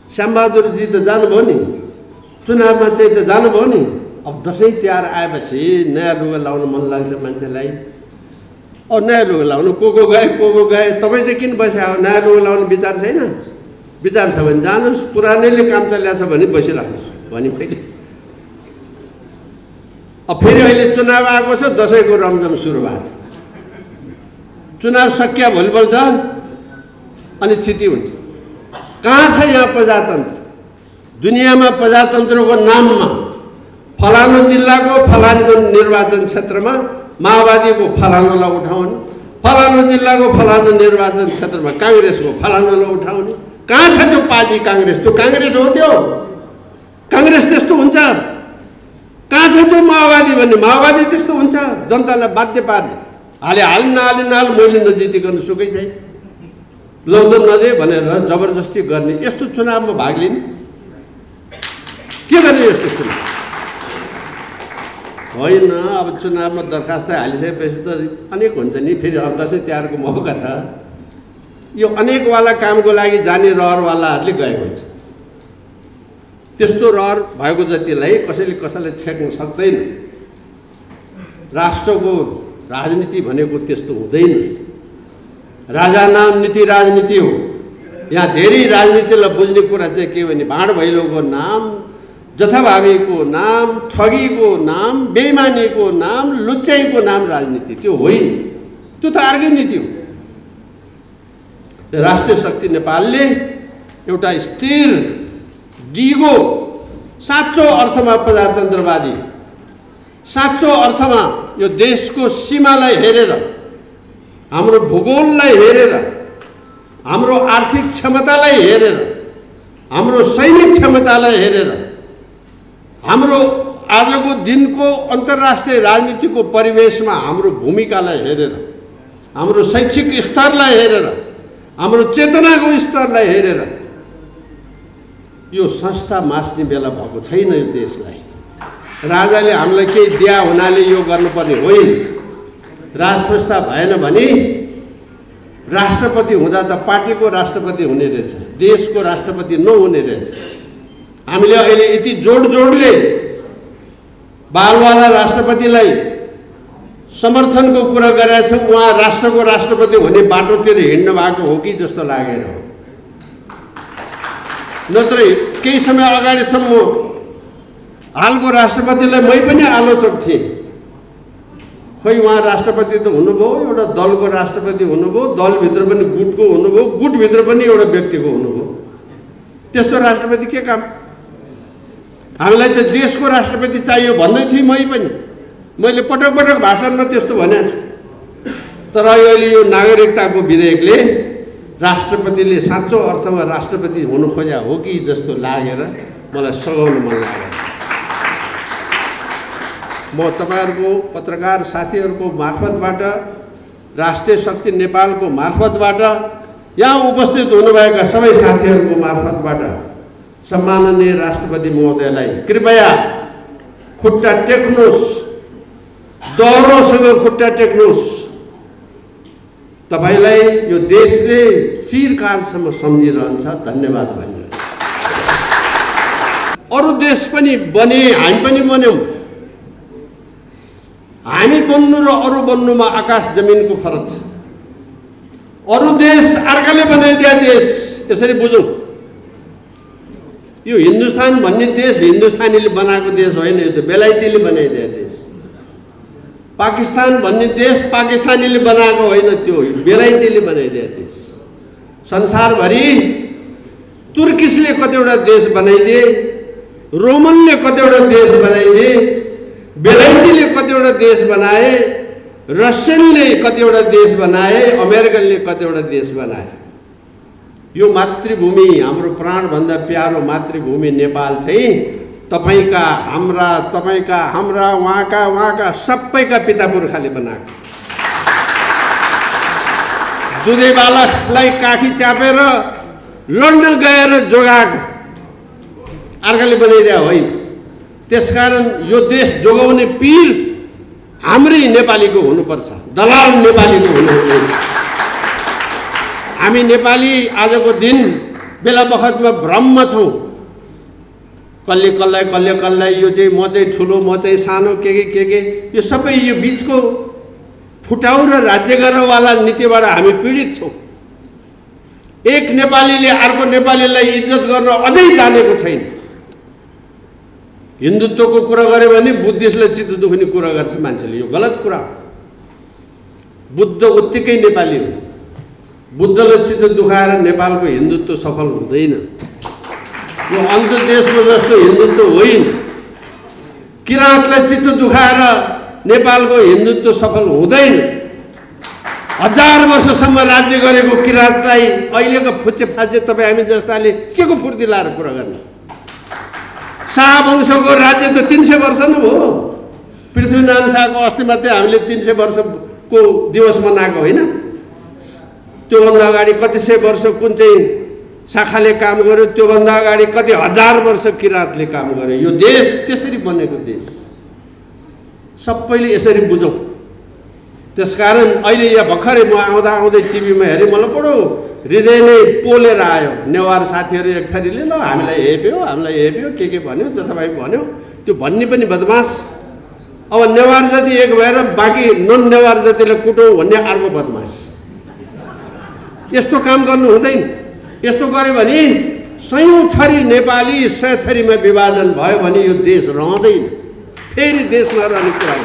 श्यामबहादुरजी त जानुभयो नि, चुनावमा चाहिँ त जानुभयो नि। अब दसैँ तिहार आएपछि नयाँ लुगा लाउन मन लाग्छ मान्छेलाई। अब नयाँ लुगा लाउनु को गए तपाईँ चाहिँ किन बस्या हो? नयाँ लुगा लाउने विचार छैन? विचार छ भने जानुहोस्, पुरानैले काम चलिरहेको छ भने बसिराख्नुहोस् भने मैले। अब फेरि अहिले चुनाव आएको छ, दसैँको रमझम सुरु भएको छ। चुनाव सकिया भोलिपल्ट अनि क्षति हुन्छ। कहाँ छ यहाँ प्रजातन्त्र? दुनियाँमा प्रजातन्त्रको नाममा फलानु जिल्लाको फलानु निर्वाचन क्षेत्रमा माओवादीको फलानुलाई उठाउने, फलानु जिल्लाको फलानु निर्वाचन क्षेत्रमा काङ्ग्रेसको फलानुलाई उठाउने। कहाँ छ त्यो पार्टी काङ्ग्रेस? त्यो काङ्ग्रेस हो त्यो? काङ्ग्रेस त्यस्तो हुन्छ? कहाँ छ त्यो माओवादी भन्ने? माओवादी त्यस्तो हुन्छ? जनतालाई बाध्य पार्ने, हाल मैले नजितिकन सुकै चाहिँ लौदो नदे भनेर जबरजस्ती गर्ने यस्तो चुनावमा भाग लिने के गर्ने? यस्तो चुनाव होइन। अब चुनावमा दरखास्त हालिसकेपछि त अनेक हुन्छ नि। फेरि अब दसैँ तिहारको मौका छ। यो अनेकवाला कामको लागि जाने रहरवालाहरूले गएको हुन्छ। त्यस्तो रहर भएको जतिलाई कसैलाई छेक्न सक्दैन। राष्ट्रको राजनीति भनेको त्यस्तो हुँदैन। राजा नाम नीति राजनीति हो। यहाँ धेरै राजनीतिलाई बुझ्ने कुरा चाहिँ के भने भाँड भैलोको नाम, जथाभावीको नाम, ठगीको नाम, बेइमानीको नाम, लुच्चाइको नाम राजनीति त्यो होइन। त्यो त अर्कै नीति हो। राष्ट्रिय शक्ति नेपालले एउटा स्थिर दिगो साँचो अर्थमा प्रजातन्त्रवादी, साँचो अर्थमा यो देशको सीमालाई हेरेर, हाम्रो भूगोललाई हेरेर, हाम्रो आर्थिक क्षमतालाई हेरेर, हाम्रो सैनिक क्षमतालाई हेरेर, हाम्रो आजको दिनको अन्तर्राष्ट्रिय राजनीतिको परिवेशमा हाम्रो भूमिकालाई हेरेर, हाम्रो शैक्षिक स्तरलाई हेरेर, हाम्रो चेतनाको स्तरलाई हेरेर यो संस्था मास्ने बेला भएको छैन यो देशलाई। राजाले हामीलाई केही दिया हुनाले यो गर्नुपर्ने होइन। राज संस्था भएन भने राष्ट्रपति हुँदा त पार्टीको राष्ट्रपति हुने रहेछ, देशको राष्ट्रपति नहुने रहेछ। हामीले अहिले यति जोडले बालवाला राष्ट्रपतिलाई समर्थनको कुरा गरेका छौँ। उहाँ राष्ट्रको राष्ट्रपति हुने बाटोतिर हिँड्नु भएको हो कि जस्तो लागेर हो। नत्र केही समय अगाडिसम्म हालको राष्ट्रपतिलाई मै पनि आलोचक थिएँ। खोइ उहाँ राष्ट्रपति त हुनुभयो, एउटा दलको राष्ट्रपति हुनुभयो, दलभित्र पनि गुटको हुनुभयो, गुटभित्र पनि एउटा व्यक्तिको हुनुभयो। त्यस्तो राष्ट्रपति के काम? हामीलाई त देशको राष्ट्रपति चाहियो भन्दै थिएँ मै पनि। मैले पटक पटक भाषणमा त्यस्तो भनेको छु। तर अहिले यो नागरिकताको विधेयकले राष्ट्रपतिले साँचो अर्थमा राष्ट्रपति हुनु खोजा हो कि जस्तो लागेर मलाई सघाउन मन लाग्यो। म तपाईहरुको पत्रकार साथीहरुको मार्फतबाट, राष्ट्रिय शक्ति नेपालको मार्फतबाट, यहाँ उपस्थित हुनुभएका सबै साथीहरुको मार्फतबाट सम्माननीय राष्ट्रपति महोदयलाई कृपया खुट्टा टेक्नुस्, दोहोरोसँग खुट्टा टेक्नुस्। तपाईलाई यो देशले चिरकालसम्म सम्झिरहन्छ। धन्यवाद भनिरहन्छ। अरु देश पनि बने, हामी पनि बन्यौं। हामी बन्नु र अरु बन्नुमा आकाश जमिनको फरक छ। अरु देश अर्काले बनाइदिया देश, त्यसरी बुझौं। यो हिन्दुस्तान भन्ने देश हिन्दुस्तानीले बनाएको देश होइन, यो त बेलायतीले बनाइदिया देश। पाकिस्तान भन्ने देश पाकिस्तानीले बनाएको होइन, त्यो बेलायतीले बनाइदिया देश। संसारभरि तुर्किसले कतिवटा देश बनाइदिए, रोमनले कतिवटा देश बनाइदिए, बेलायतीले कतिवटा देश बनाए, रसियनले कतिवटा देश बनाए, अमेरिकनले कतिवटा देश बनाए। यो मातृभूमि, हाम्रो प्राणभन्दा प्यारो मातृभूमि नेपाल चाहिँ तपाईका हाम्रा उहाँका सबैका पिता पुर्खाले बनाएको। दुधे बालकलाई काखी चापेर लड्न गएर जोगाएको अर्काले बनाइदिया होइन। त्यसकारण यो देश जोगाउने पीर हाम्रै नेपालीको हुनुपर्छ, दलाल नेपालीको हुनुहुँदैन। हामी नेपाली आजको दिन बेला बखतमा भ्रममा छौँ। कसले कसलाई यो चाहिँ म चाहिँ ठुलो, म चाहिँ सानो, के यो सबै यो बीचको फुटाउ र राज्य गर्नवाला नीतिबाट हामी पीडित छौँ। एक नेपालीले अर्को नेपालीलाई इज्जत गर्न अझै जानेको छैन। हिन्दुत्वको कुरा गर्यो भने बुद्धिस्टलाई चित्त दुख्ने कुरा गर्छ मान्छेले, यो गलत कुरा हो। बुद्ध उत्तिकै नेपाली हो। बुद्धलाई चित्त दुखाएर नेपालको हिन्दुत्व सफल हुँदैन। यो अन्त देशको जस्तो हिन्दुत्व होइन। किराँतलाई चित्त दुखाएर नेपालको हिन्दुत्व सफल हुँदैन। 1000 वर्षसम्म राज्य गरेको किराँतलाई अहिलेको फुच्चे फाच्चे तपाईँ हामी जस्ताले के को फुर्ती लाएर कुरा गर्ने? शाहवंशको राज्य त 300 वर्ष नै हो। पृथ्वीनारायण शाहको अस्ति मात्रै हामीले 300 वर्षको दिवस मनाएको होइन। त्योभन्दा अगाडि कति सय वर्ष कुन चाहिँ शाखाले काम गर्यो, त्योभन्दा अगाडि कति 1000 वर्ष किराँतले काम गर्यो। यो देश त्यसरी बनेको देश, सबैले यसरी बुझौँ। त्यसकारण अहिले यहाँ भर्खरै म आउँदै टिभीमा हेरेँ, मलाई बडो हृदय नै पोलेर आयो। नेवार साथीहरू एक थरीले ल हामीलाई हेप्यो के भन्यो, जताभाइ भन्यो, त्यो भन्ने पनि बदमास। अब नेवार जाति एक भएर बाँकी नन नेवार जातिले कुटौँ भन्ने अर्को बदमास। यस्तो काम गर्नु हुँदैन। यस्तो गर्यो भने 100 थरी नेपाली 100 थरीमा विभाजन भयो भने यो देश रहँदैन, फेरि देशमा रहने कुरा हो।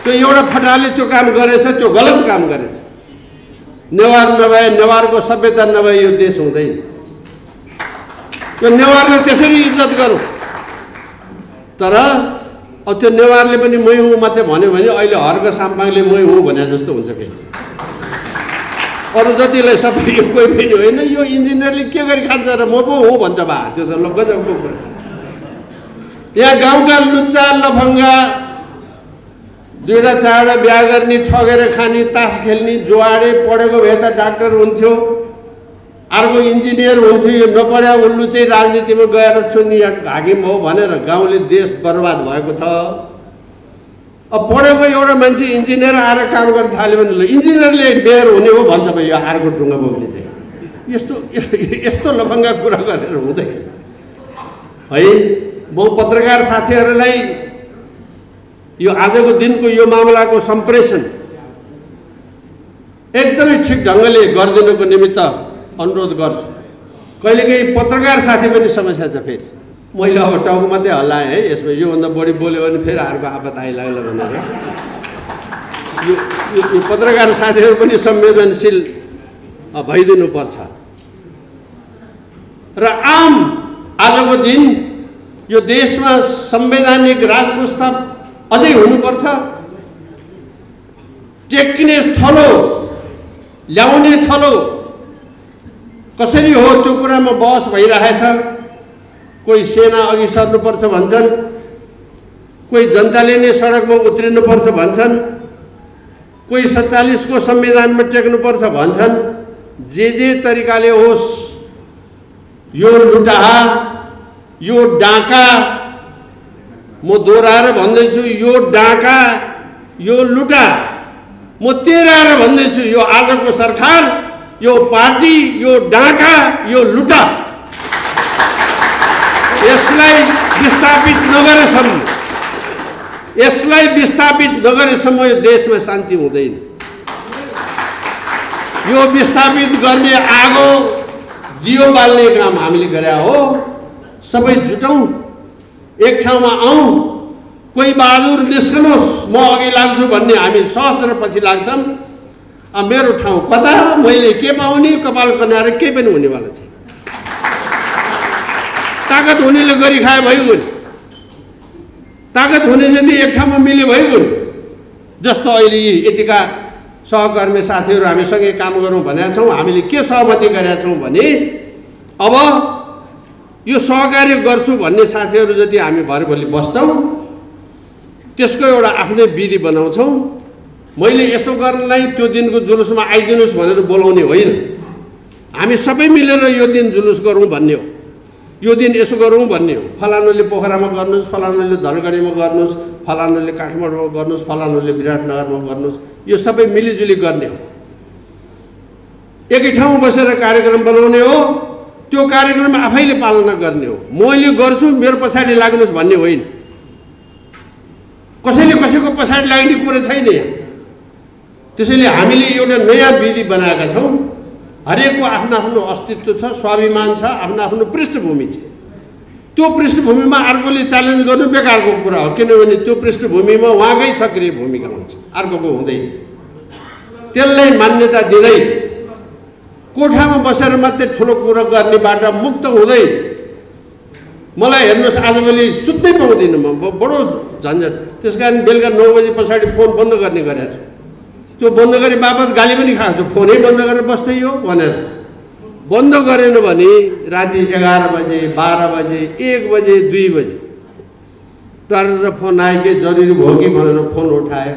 त्यो एउटा फटाले त्यो काम गरेछ, त्यो गलत काम गरेछ। नेवार नभए, नेवारको सभ्यता नभए यो देश हुँदैन। त्यो नेवारले त्यसरी इज्जत गरौँ। तर अब त्यो नेवारले पनि मै हुँ मात्रै भन्यो भने अहिले हर्क साम्पाङले मै हुँ भने जस्तो हुन्छ कि अरू जतिलाई सबै यो कोही पनि होइन। यो इन्जिनियरले के गरी खान्छ र म पो हुँ भन्छ बा, त्यो त गजबको कुरा। यहाँ गाउँका लुच्चा लफङ्गा 2टा 4टा बिहा गर्ने, ठगेर खाने, तास खेल्ने, जुवाडे, पढेको भए त डाक्टर हुन्थ्यो, अर्को इन्जिनियर हुन्थ्यो। यो नपढ्या उल्लु चाहिँ राजनीतिमा गएर चुनिया हाकिम हो भनेर गाउँले देश बर्बाद भएको छ। अब पढेको एउटा मान्छे इन्जिनियर आएर काम गर्न थाल्यो भने ल इन्जिनियरले मेयर हुने हो भन्छ भाइ यो आर्को ढुङ्गा बोक्ने चाहिँ यस्तो लफङ्गा कुरा गरेर हुँदैन है। म पत्रकार साथीहरूलाई यो आजको दिनको यो मामलाको सम्प्रेषण एकदमै ठिक ढङ्गले गरिदिनको निमित्त अनुरोध गर्छु। कहिलेकाहीँ पत्रकार साथी पनि समस्या छ, फेरि मैले अब टाउको मात्रै हल्लाएँ है, यसमा योभन्दा बढी बोल्यो भने फेरि अर्को आपत आइलाग्ला भनेर यो पत्रकार साथीहरू पनि संवेदनशील भइदिनुपर्छ। र आम आजको दिन यो देशमा संवैधानिक राज संस्था अझै हुनुपर्छ, टेक्ने थलो ल्याउने थलो कसरी हो त्यो कुरामा बहस भइरहेछ। कोही सेना अघि सर्नुपर्छ भन्छन्, कोही जनताले नै सडकमा उत्रिनुपर्छ भन्छन्, कोही 47 को संविधानमा टेक्नुपर्छ भन्छन्। जे तरिकाले होस् यो लुटाहा यो डाका, म दोहोऱ्याएर भन्दैछु यो डाका यो लुटा, म तेह्राएर भन्दैछु यो आजको सरकार यो पार्टी यो डाका यो लुटा, यसलाई विस्थापित नगरेसम्म यो देशमा शान्ति हुँदैन। यो विस्थापित गर्ने आगो दियो बाल्ने काम हामीले गरे हो। सबै जुटौँ, एक ठाउँमा आउँ, कोही बहादुर निस्कनुहोस् म अघि लाग्छु भन्ने हामी सहस्र पछि लाग्छौँ। मेरो ठाउँ कता, मैले के पाउने, कपाल कनाएर केही पनि हुनेवाला छैन। ताकत हुनेले गरी खाए भइगयो नि, ताकत हुने जति एक ठाउँमा मिल्यो भइगयो नि। जस्तो अहिले यतिका सहकर्मी साथीहरू हामीसँगै काम गरौँ भनेका छौँ, हामीले के सहमति गरेका छौँ भने अब यो सहकार्य गर्छु भन्ने साथीहरू जति हामी भरभोलि बस्छौँ, त्यसको एउटा आफ्नै विधि बनाउँछौँ। मैले यस्तो गर्नलाई त्यो दिनको जुलुसमा आइदिनुहोस् भनेर बोलाउने होइन, हामी सबै मिलेर यो दिन जुलुस गरौँ भन्ने हो, यो दिन यसो गरौँ भन्ने हो। फलानुले पोखरामा गर्नुहोस्, फलानुले धनगढीमा गर्नुहोस्, फलानुले काठमाडौँमा गर्नुहोस्, फलानुले विराटनगरमा गर्नुहोस्, यो सबै मिलिजुली गर्ने हो। एकै ठाउँमा बसेर कार्यक्रम बनाउने हो, त्यो कार्यक्रम आफैले पालना गर्ने हो। मैले गर्छु मेरो पछाडि लाग्नुहोस् भन्ने होइन, कसैले कसैको पछाडि लाग्ने कुरा छैन यहाँ। त्यसैले हामीले एउटा नयाँ विधि बनाएका छौँ। हरेकको आफ्नो आफ्नो अस्तित्व छ, स्वाभिमान छ, आफ्नो आफ्नो पृष्ठभूमि छ। त्यो पृष्ठभूमिमा अर्कोले च्यालेन्ज गर्नु बेकारको कुरा हो, किनभने त्यो पृष्ठभूमिमा उहाँकै सक्रिय भूमिका हुन्छ, अर्कोको हुँदैन। त्यसलाई मान्यता दिँदै कोठामा बसेर मात्रै ठुलो कुरो गर्नेबाट मुक्त हुँदै मलाई हेर्नुहोस् आजभोलि सुत्नै पाउँदिनँ म, बडो झन्झट। त्यस कारण बेलुका 9 बजे पछाडि फोन बन्द गर्ने गरेको छु। त्यो बन्द गरे बापत गाली पनि खाएको छु, फोनै बन्द गरेर बस्दै हो भनेर। बन्द गरेन भने राति 11 बजे 12 बजे 1 बजे 2 बजे टरेर फोन आयो के जरुरी भयो कि भनेर फोन उठायो।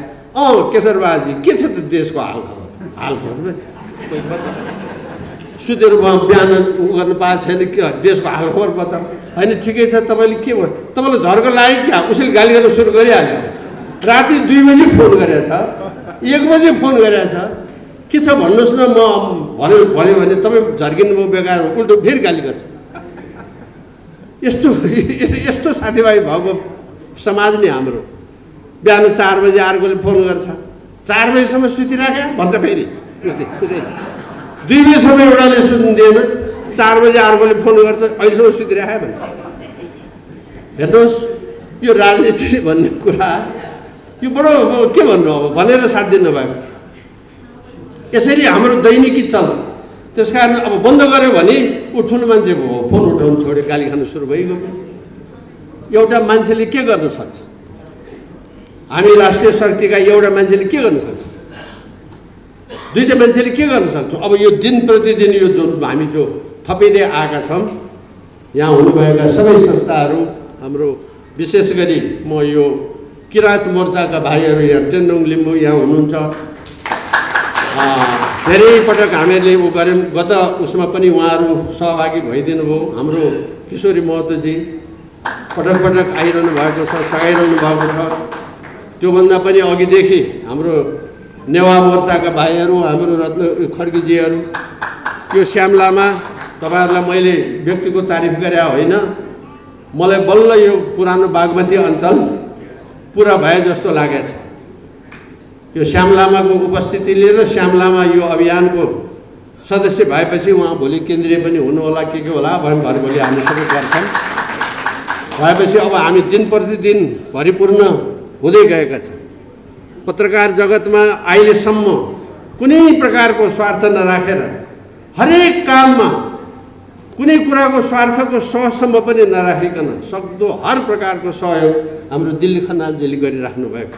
केशर बाजी के छ त देशको हालखबर सुतेर बिहान गर्न पाएको छैन, के देशको हालखबर बता होइन। ठिकै छ, तपाईँले के भयो, तपाईँलाई झर्को लाग्यो क्या, उसले गाली गर्न सुरु गरिहाल्यो। राति 2 बजे फोन गरेको छ, 1 बजे फोन गरेको छ, के छ भन्नुहोस् न। म भन्यो भने तपाईँ झर्किनुभयो बेकार, उल्टो फेरि गाली गर्छ। यस्तो साथीभाइ भएको समाज नै हाम्रो। बिहान 4 बजे अर्कोले फोन गर्छ, 4 बजेसम्म सुतिराख्यो भन्छ, फेरि उसले 2 बजेसम्म एउटाले सुन्दैन, 4 बजे अर्कोले फोन गर्छ, अहिलेसम्म सुतिराख्यो भन्छ। हेर्नुहोस् यो राजनीति भन्ने कुरा यो बडो के भन्नु अब भनेर साथ दिनु भएको। यसरी हाम्रो दैनिकी चल्छ। त्यसकारण अब बन्द गर्यो भने उठ्नु मान्छे भयो, फोन उठाउनु छोड्यो, गाली खानु सुरु भइगयो। एउटा मान्छेले के गर्न सक्छ? हामी राष्ट्रिय शक्तिका एउटा मान्छेले के गर्न सक्छ? दुईटा मान्छेले के गर्न सक्छ? अब यो दिन प्रतिदिन यो जो हामी जो थपिँदै आएका छौँ, यहाँ हुनुभएका सबै संस्थाहरू हाम्रो, विशेष गरी म यो किराँत मोर्चाका भाइहरू यहाँ टेन्डोङ लिम्बू यहाँ हुनुहुन्छ। धेरै पटक हामीले उ गऱ्यौँ, गत उसमा पनि उहाँहरू सहभागी भइदिनु भयो। हाम्रो किशोरी महतोजी पटक पटक आइरहनु भएको छ, सघाइरहनु भएको छ। त्योभन्दा पनि अघिदेखि हाम्रो नेवा मोर्चाका भाइहरू, हाम्रो रत्न खड्गीजीहरू, त्यो श्याम लामा, तपाईहरुलाई मैले व्यक्तिको तारिफ गरे होइन, मलाई बल्ल यो पुरानो बागमती अञ्चल पुरा भए जस्तो लागेछ। यो श्याम लामाको उपस्थितिले र श्याम लामा यो अभियानको सदस्य भएपछि उहाँ भोलि केन्द्रीय पनि हुनु होला, के होला भर भोलि हामी सबै गर्छौँ भएपछि अब हामी दिन प्रतिदिन भरिपूर्ण हुँदै गएका छौँ। पत्रकार जगतमा अहिलेसम्म कुनै प्रकारको स्वार्थ नराखेर हरेक काममा कुनै कुराको स्वार्थको सहसम्म पनि नराखिकन सक्दो हर प्रकारको सहयोग हाम्रो दिल्ली खनालजीले गरिराख्नु भएको।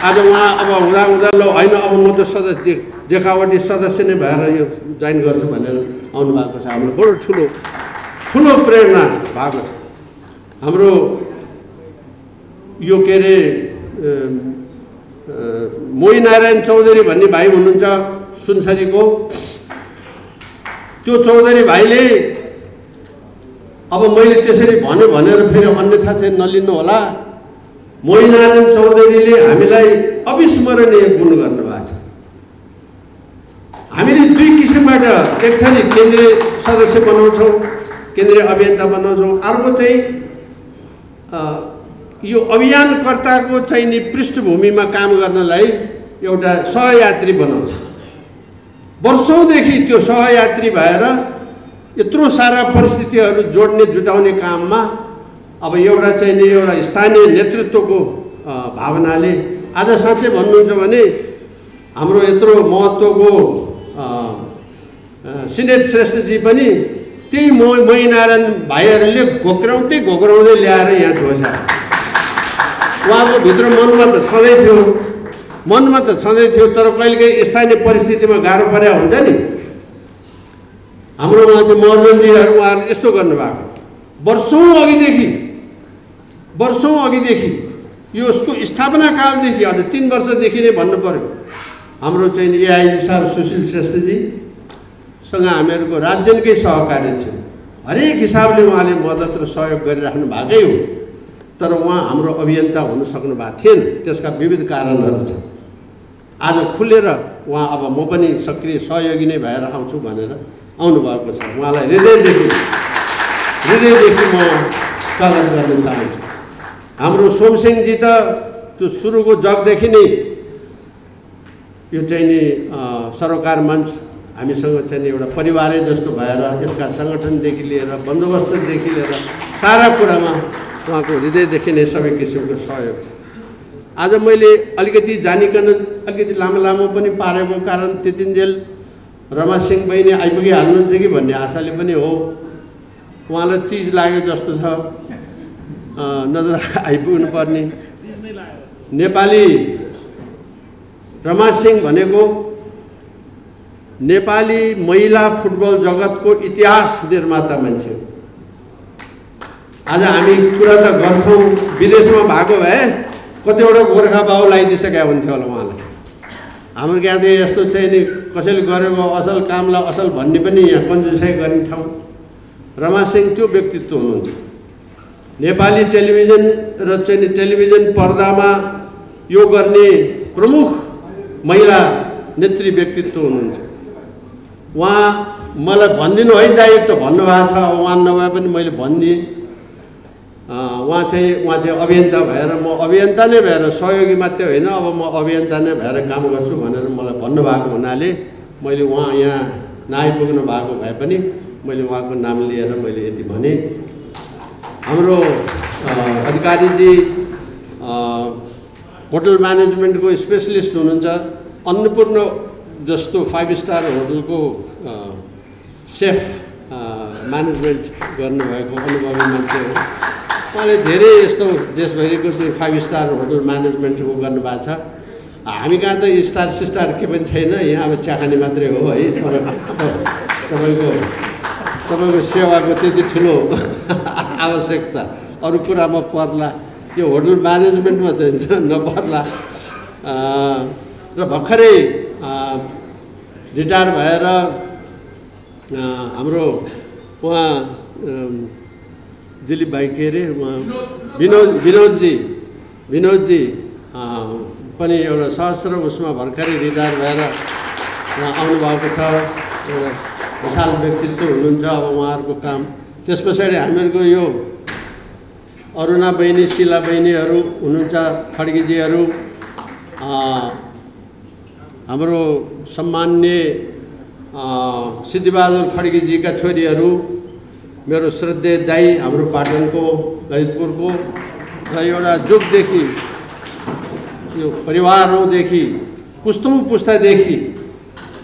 आज उहाँ अब हुँदा हुँदा ल होइन अब म त सदस्य देखावटी सदस्य नै भएर यो जोइन गर्छु भनेर आउनु भएको छ। हाम्रो बडो ठुलो प्रेरणा भएको छ। हाम्रो यो के अरे मोहीनारायण चौधरी भन्ने भाइ हुनुहुन्छ सुनसरीको, त्यो चौधरी भाइले अब मैले त्यसरी भन्यो भनेर फेरि अन्यथा चाहिँ नलिनु होला, मोहीनारायण चौधरीले हामीलाई अविस्मरणीय गुण गर्नुभएको छ। हामीले दुई किसिमबाट, एक छ नि केन्द्रीय सदस्य बनाउँछौँ, केन्द्रीय अभियन्ता बनाउँछौँ, अर्को चाहिँ यो अभियानकर्ताको चाहिँ नि पृष्ठभूमिमा काम गर्नलाई एउटा सहयात्री बनाउँछ। वर्षौँदेखि त्यो सहयात्री भएर यत्रो सारा परिस्थितिहरू जोड्ने जुटाउने काममा अब एउटा चाहिँ नि एउटा स्थानीय नेतृत्वको भावनाले आज साँच्चै भन्नुहुन्छ भने हाम्रो यत्रो महत्त्वको सिनेट श्रेष्ठजी पनि त्यही मोहीनारायण भाइहरूले घोक्राउँदै ल्याएर यहाँ झोसा। उहाँको भित्र मनमा त छँदै थियो तर कहिलेकाहीँ स्थानीय परिस्थितिमा गाह्रो परे हुन्छ नि। हाम्रो उहाँ चाहिँ महर्जनजीहरू उहाँहरूले यस्तो गर्नुभएको, वर्षौँ अघिदेखि यो उसको स्थापना कालदेखि अझ 3 वर्षदेखि नै भन्नु पर्यो, हाम्रो चाहिँ एआइजी साहब सुशील श्रेष्ठजीसँग हामीहरूको राजनीतिकै सहकारी थियो। हरेक हिसाबले उहाँले मद्दत र सहयोग गरिराख्नु भएकै हो, तर उहाँ हाम्रो अभियन्ता हुन सक्नु भएको थिएन। त्यसका विविध कारणहरू छन्। आज खुलेर उहाँ अब म पनि सक्रिय सहयोगी नै भएर आउँछु भनेर आउनुभएको छ। उहाँलाई हृदयदेखि म स्वागत गर्न चाहन्छु। हाम्रो सोमसिंहजी त त्यो सुरुको जगदेखि नै यो चाहिँ नि सरोकार मञ्च हामीसँग चाहिँ एउटा परिवारै जस्तो भएर यसका सङ्गठनदेखि लिएर बन्दोबस्तदेखि लिएर सारा कुरामा उहाँको हृदयदेखि नै सबै किसिमको सहयोग छ। आज मैले अलिकति जानिकन अलिकति लामो पनि पारेको कारण त्यतिन्जेल रमासिंह बहिनी आइपुगिहाल्नुहुन्छ कि भन्ने आशाले पनि हो। उहाँलाई 30 लाग्यो जस्तो छ, नजर आइपुग्नु पर्ने। नेपाली रमासिंह भनेको नेपाली महिला फुटबल जगतको इतिहास निर्माता मान्छे हो। आज हामी कुरा त गर्छौँ, विदेशमा भएको भए कतिवटा गोर्खा बाउ लगाइदिइसकेका हुन्थ्यो होला उहाँलाई। हाम्रो यहाँ चाहिँ यस्तो चाहिँ नि कसैले गरेको असल कामलाई असल भन्ने पनि यहाँ कन्जुसाइ गर्ने ठाउँ। रमासिंह त्यो व्यक्तित्व हुनुहुन्छ। नेपाली टेलिभिजन र चाहिँ टेलिभिजन पर्दामा यो गर्ने प्रमुख महिला नेत्री व्यक्तित्व हुनुहुन्छ। उहाँ मलाई भनिदिनु है दाइ त भन्नुभएको छ, उहाँ नभए पनि मैले भनिदिएँ। उहाँ चाहिँ अभियन्ता भएर म अभियन्ता नै भएर सहयोगी मात्रै होइन, अब म अभियन्ता नै भएर काम गर्छु भनेर मलाई भन्नुभएको हुनाले मैले उहाँ यहाँ नआइपुग्नु भएको भए पनि मैले उहाँको नाम लिएर मैले यति भने। हाम्रो अधिकारीजी होटल म्यानेजमेन्टको स्पेसलिस्ट हुनुहुन्छ। अन्नपूर्ण जस्तो 5 स्टार होटलको सेफ म्यानेजमेन्ट गर्नुभएको अनुभवी मान्छे हो। उहाँले धेरै यस्तो देशभरिको चाहिँ 5 स्टार होटल म्यानेजमेन्ट गर्नुभएको छ। हामी कहाँ त स्टार सिस्टार के पनि छैन, यहाँ अब चियाखाने मात्रै हो है। तर तपाईँको सेवाको त्यति ठुलो आवश्यकता अरू कुरामा पर्ला, यो होटल म्यानेजमेन्टमा चाहिँ नपर्ला। र भर्खरै रिटायर भएर हाम्रो उहाँ दिलीप भाइ के अरे उहाँ विनोदजी पनि एउटा सहस्र उसमा भर्खरै रिटायर भएर आउनुभएको छ। एउटा विशाल व्यक्तित्व हुनुहुन्छ अब उहाँहरूको काम। त्यस पछाडि हामीहरूको यो अरुणा बहिनी, शिला बहिनीहरू हुनुहुन्छ, खड्गीजीहरू, हाम्रो सम्मान्य सिद्धिबहादुर खड्गीजीका छोरीहरू, मेरो श्रद्धेय दाई हाम्रो पाटनको ललितपुरको, र एउटा जुगदेखि यो परिवारौँदेखि पुस्तौँ पुस्तादेखि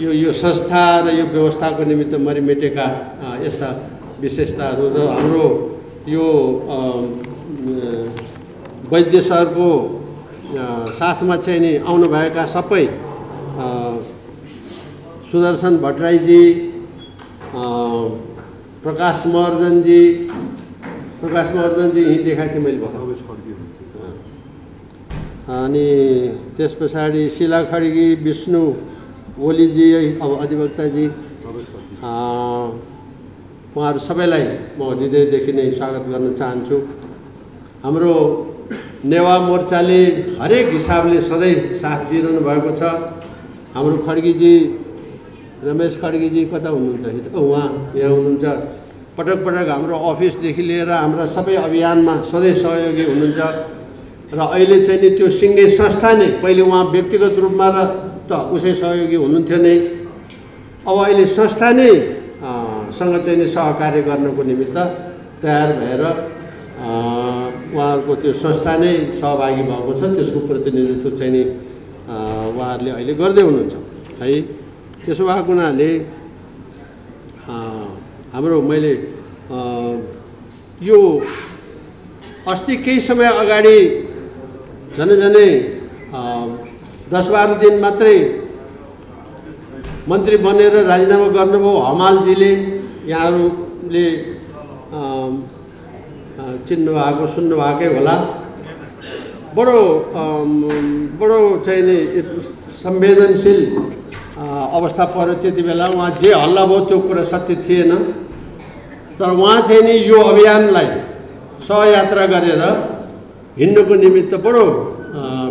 यो संस्था र यो व्यवस्थाको निमित्त मरिमेटेका यस्ता विशेषताहरू र हाम्रो यो वैद्य सरको साथमा चाहिँ नि आउनुभएका सबै सुदर्शन भट्टराईजी, प्रकाश महर्जनजी यहीँ देखाएको थिएँ मैले भर्खर। अनि त्यस पछाडि शिला खड्गी, विष्णु ओलीजी, अब अधिवक्ताजी, उहाँहरू सबैलाई म हृदयदेखि नै स्वागत गर्न चाहन्छु। हाम्रो नेवा मोर्चाले हरेक हिसाबले सधैँ साथ दिइरहनु भएको छ। हाम्रो खड्गीजी, रमेश खड्गीजी कता हुनुहुन्छ? उहाँ यहाँ हुनुहुन्छ। पटक पटक हाम्रो अफिसदेखि लिएर हाम्रा सबै अभियानमा सधैँ सहयोगी हुनुहुन्छ। र अहिले चाहिँ नि त्यो सिङ्गे संस्था नै, पहिले उहाँ व्यक्तिगत रूपमा र त उसै सहयोगी हुनुहुन्थ्यो नै, अब अहिले संस्था नै सँग चाहिँ नि सहकार्य गर्नको निमित्त तयार भएर उहाँहरूको त्यो संस्था नै सहभागी भएको छ। त्यसको प्रतिनिधित्व चाहिँ नि उहाँहरूले अहिले गर्दै हुनुहुन्छ है। त्यसो भएको हुनाले हाम्रो मैले यो अस्ति केही समय अगाडि झनै 10-12 दिन मात्रै मन्त्री बनेर राजीनामा गर्नुभयो हमालजीले। यहाँहरूले चिन्नुभएको सुन्नुभएकै होला। बडो चाहिँ नि संवेदनशील अवस्था पर्यो त्यति बेला। उहाँ जे हल्ला भयो त्यो कुरा सत्य थिएन, तर उहाँ चाहिँ नि यो अभियानलाई सहयात्रा गरेर हिँड्नुको निमित्त बडो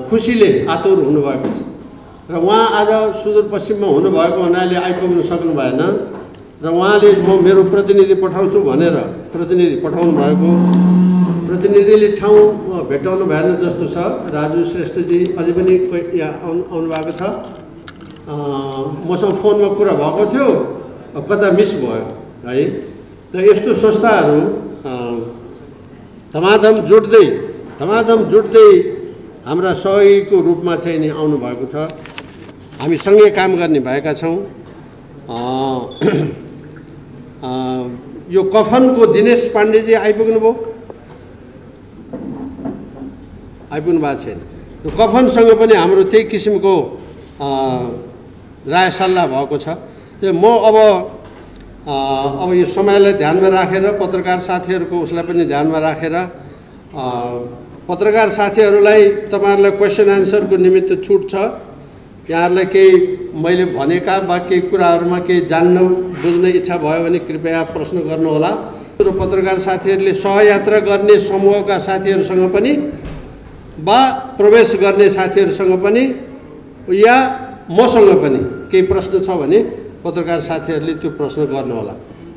खुसीले आतुर हुनुभएको छ। र उहाँ आज सुदूरपश्चिममा हुनुभएको हुनाले आइपुग्न सक्नु भएन र उहाँले म मेरो प्रतिनिधि पठाउँछु भनेर प्रतिनिधि पठाउनु भएको। प्रतिनिधिले ठाउँ भेटाउनु भएन जस्तो छ। राजु श्रेष्ठजी अझै पनि यहाँ आउनु भएको छ। मसँग फोनमा कुरा भएको थियो, कता मिस भयो है। त यस्तो संस्थाहरू धमाधम जुट्दै हाम्रा सहयोगीको रूपमा चाहिँ नि आउनुभएको छ। हामी सँगै काम गर्ने भएका छौँ। यो कफनको दिनेश पाण्डेजी आइपुग्नु भएको छैन। यो कफनसँग पनि हाम्रो त्यही किसिमको राय सल्लाह भएको छ। त्यो म अब यो समयलाई ध्यानमा राखेर पत्रकार साथीहरूको उसलाई पनि ध्यानमा राखेर पत्रकार साथीहरूलाई तपाईँहरूलाई क्वेसन एन्सरको निमित्त छुट छ। यहाँहरूलाई केही मैले भनेका वा केही कुराहरूमा केही जान्न बुझ्न इच्छा भयो भने कृपया प्रश्न गर्नुहोला। र पत्रकार साथीहरूले सहयात्रा गर्ने समूहका साथीहरूसँग पनि वा प्रवेश गर्ने साथीहरूसँग पनि या मसँग पनि केही प्रश्न छ भने पत्रकार साथीहरूले त्यो प्रश्न गर्नुहोला।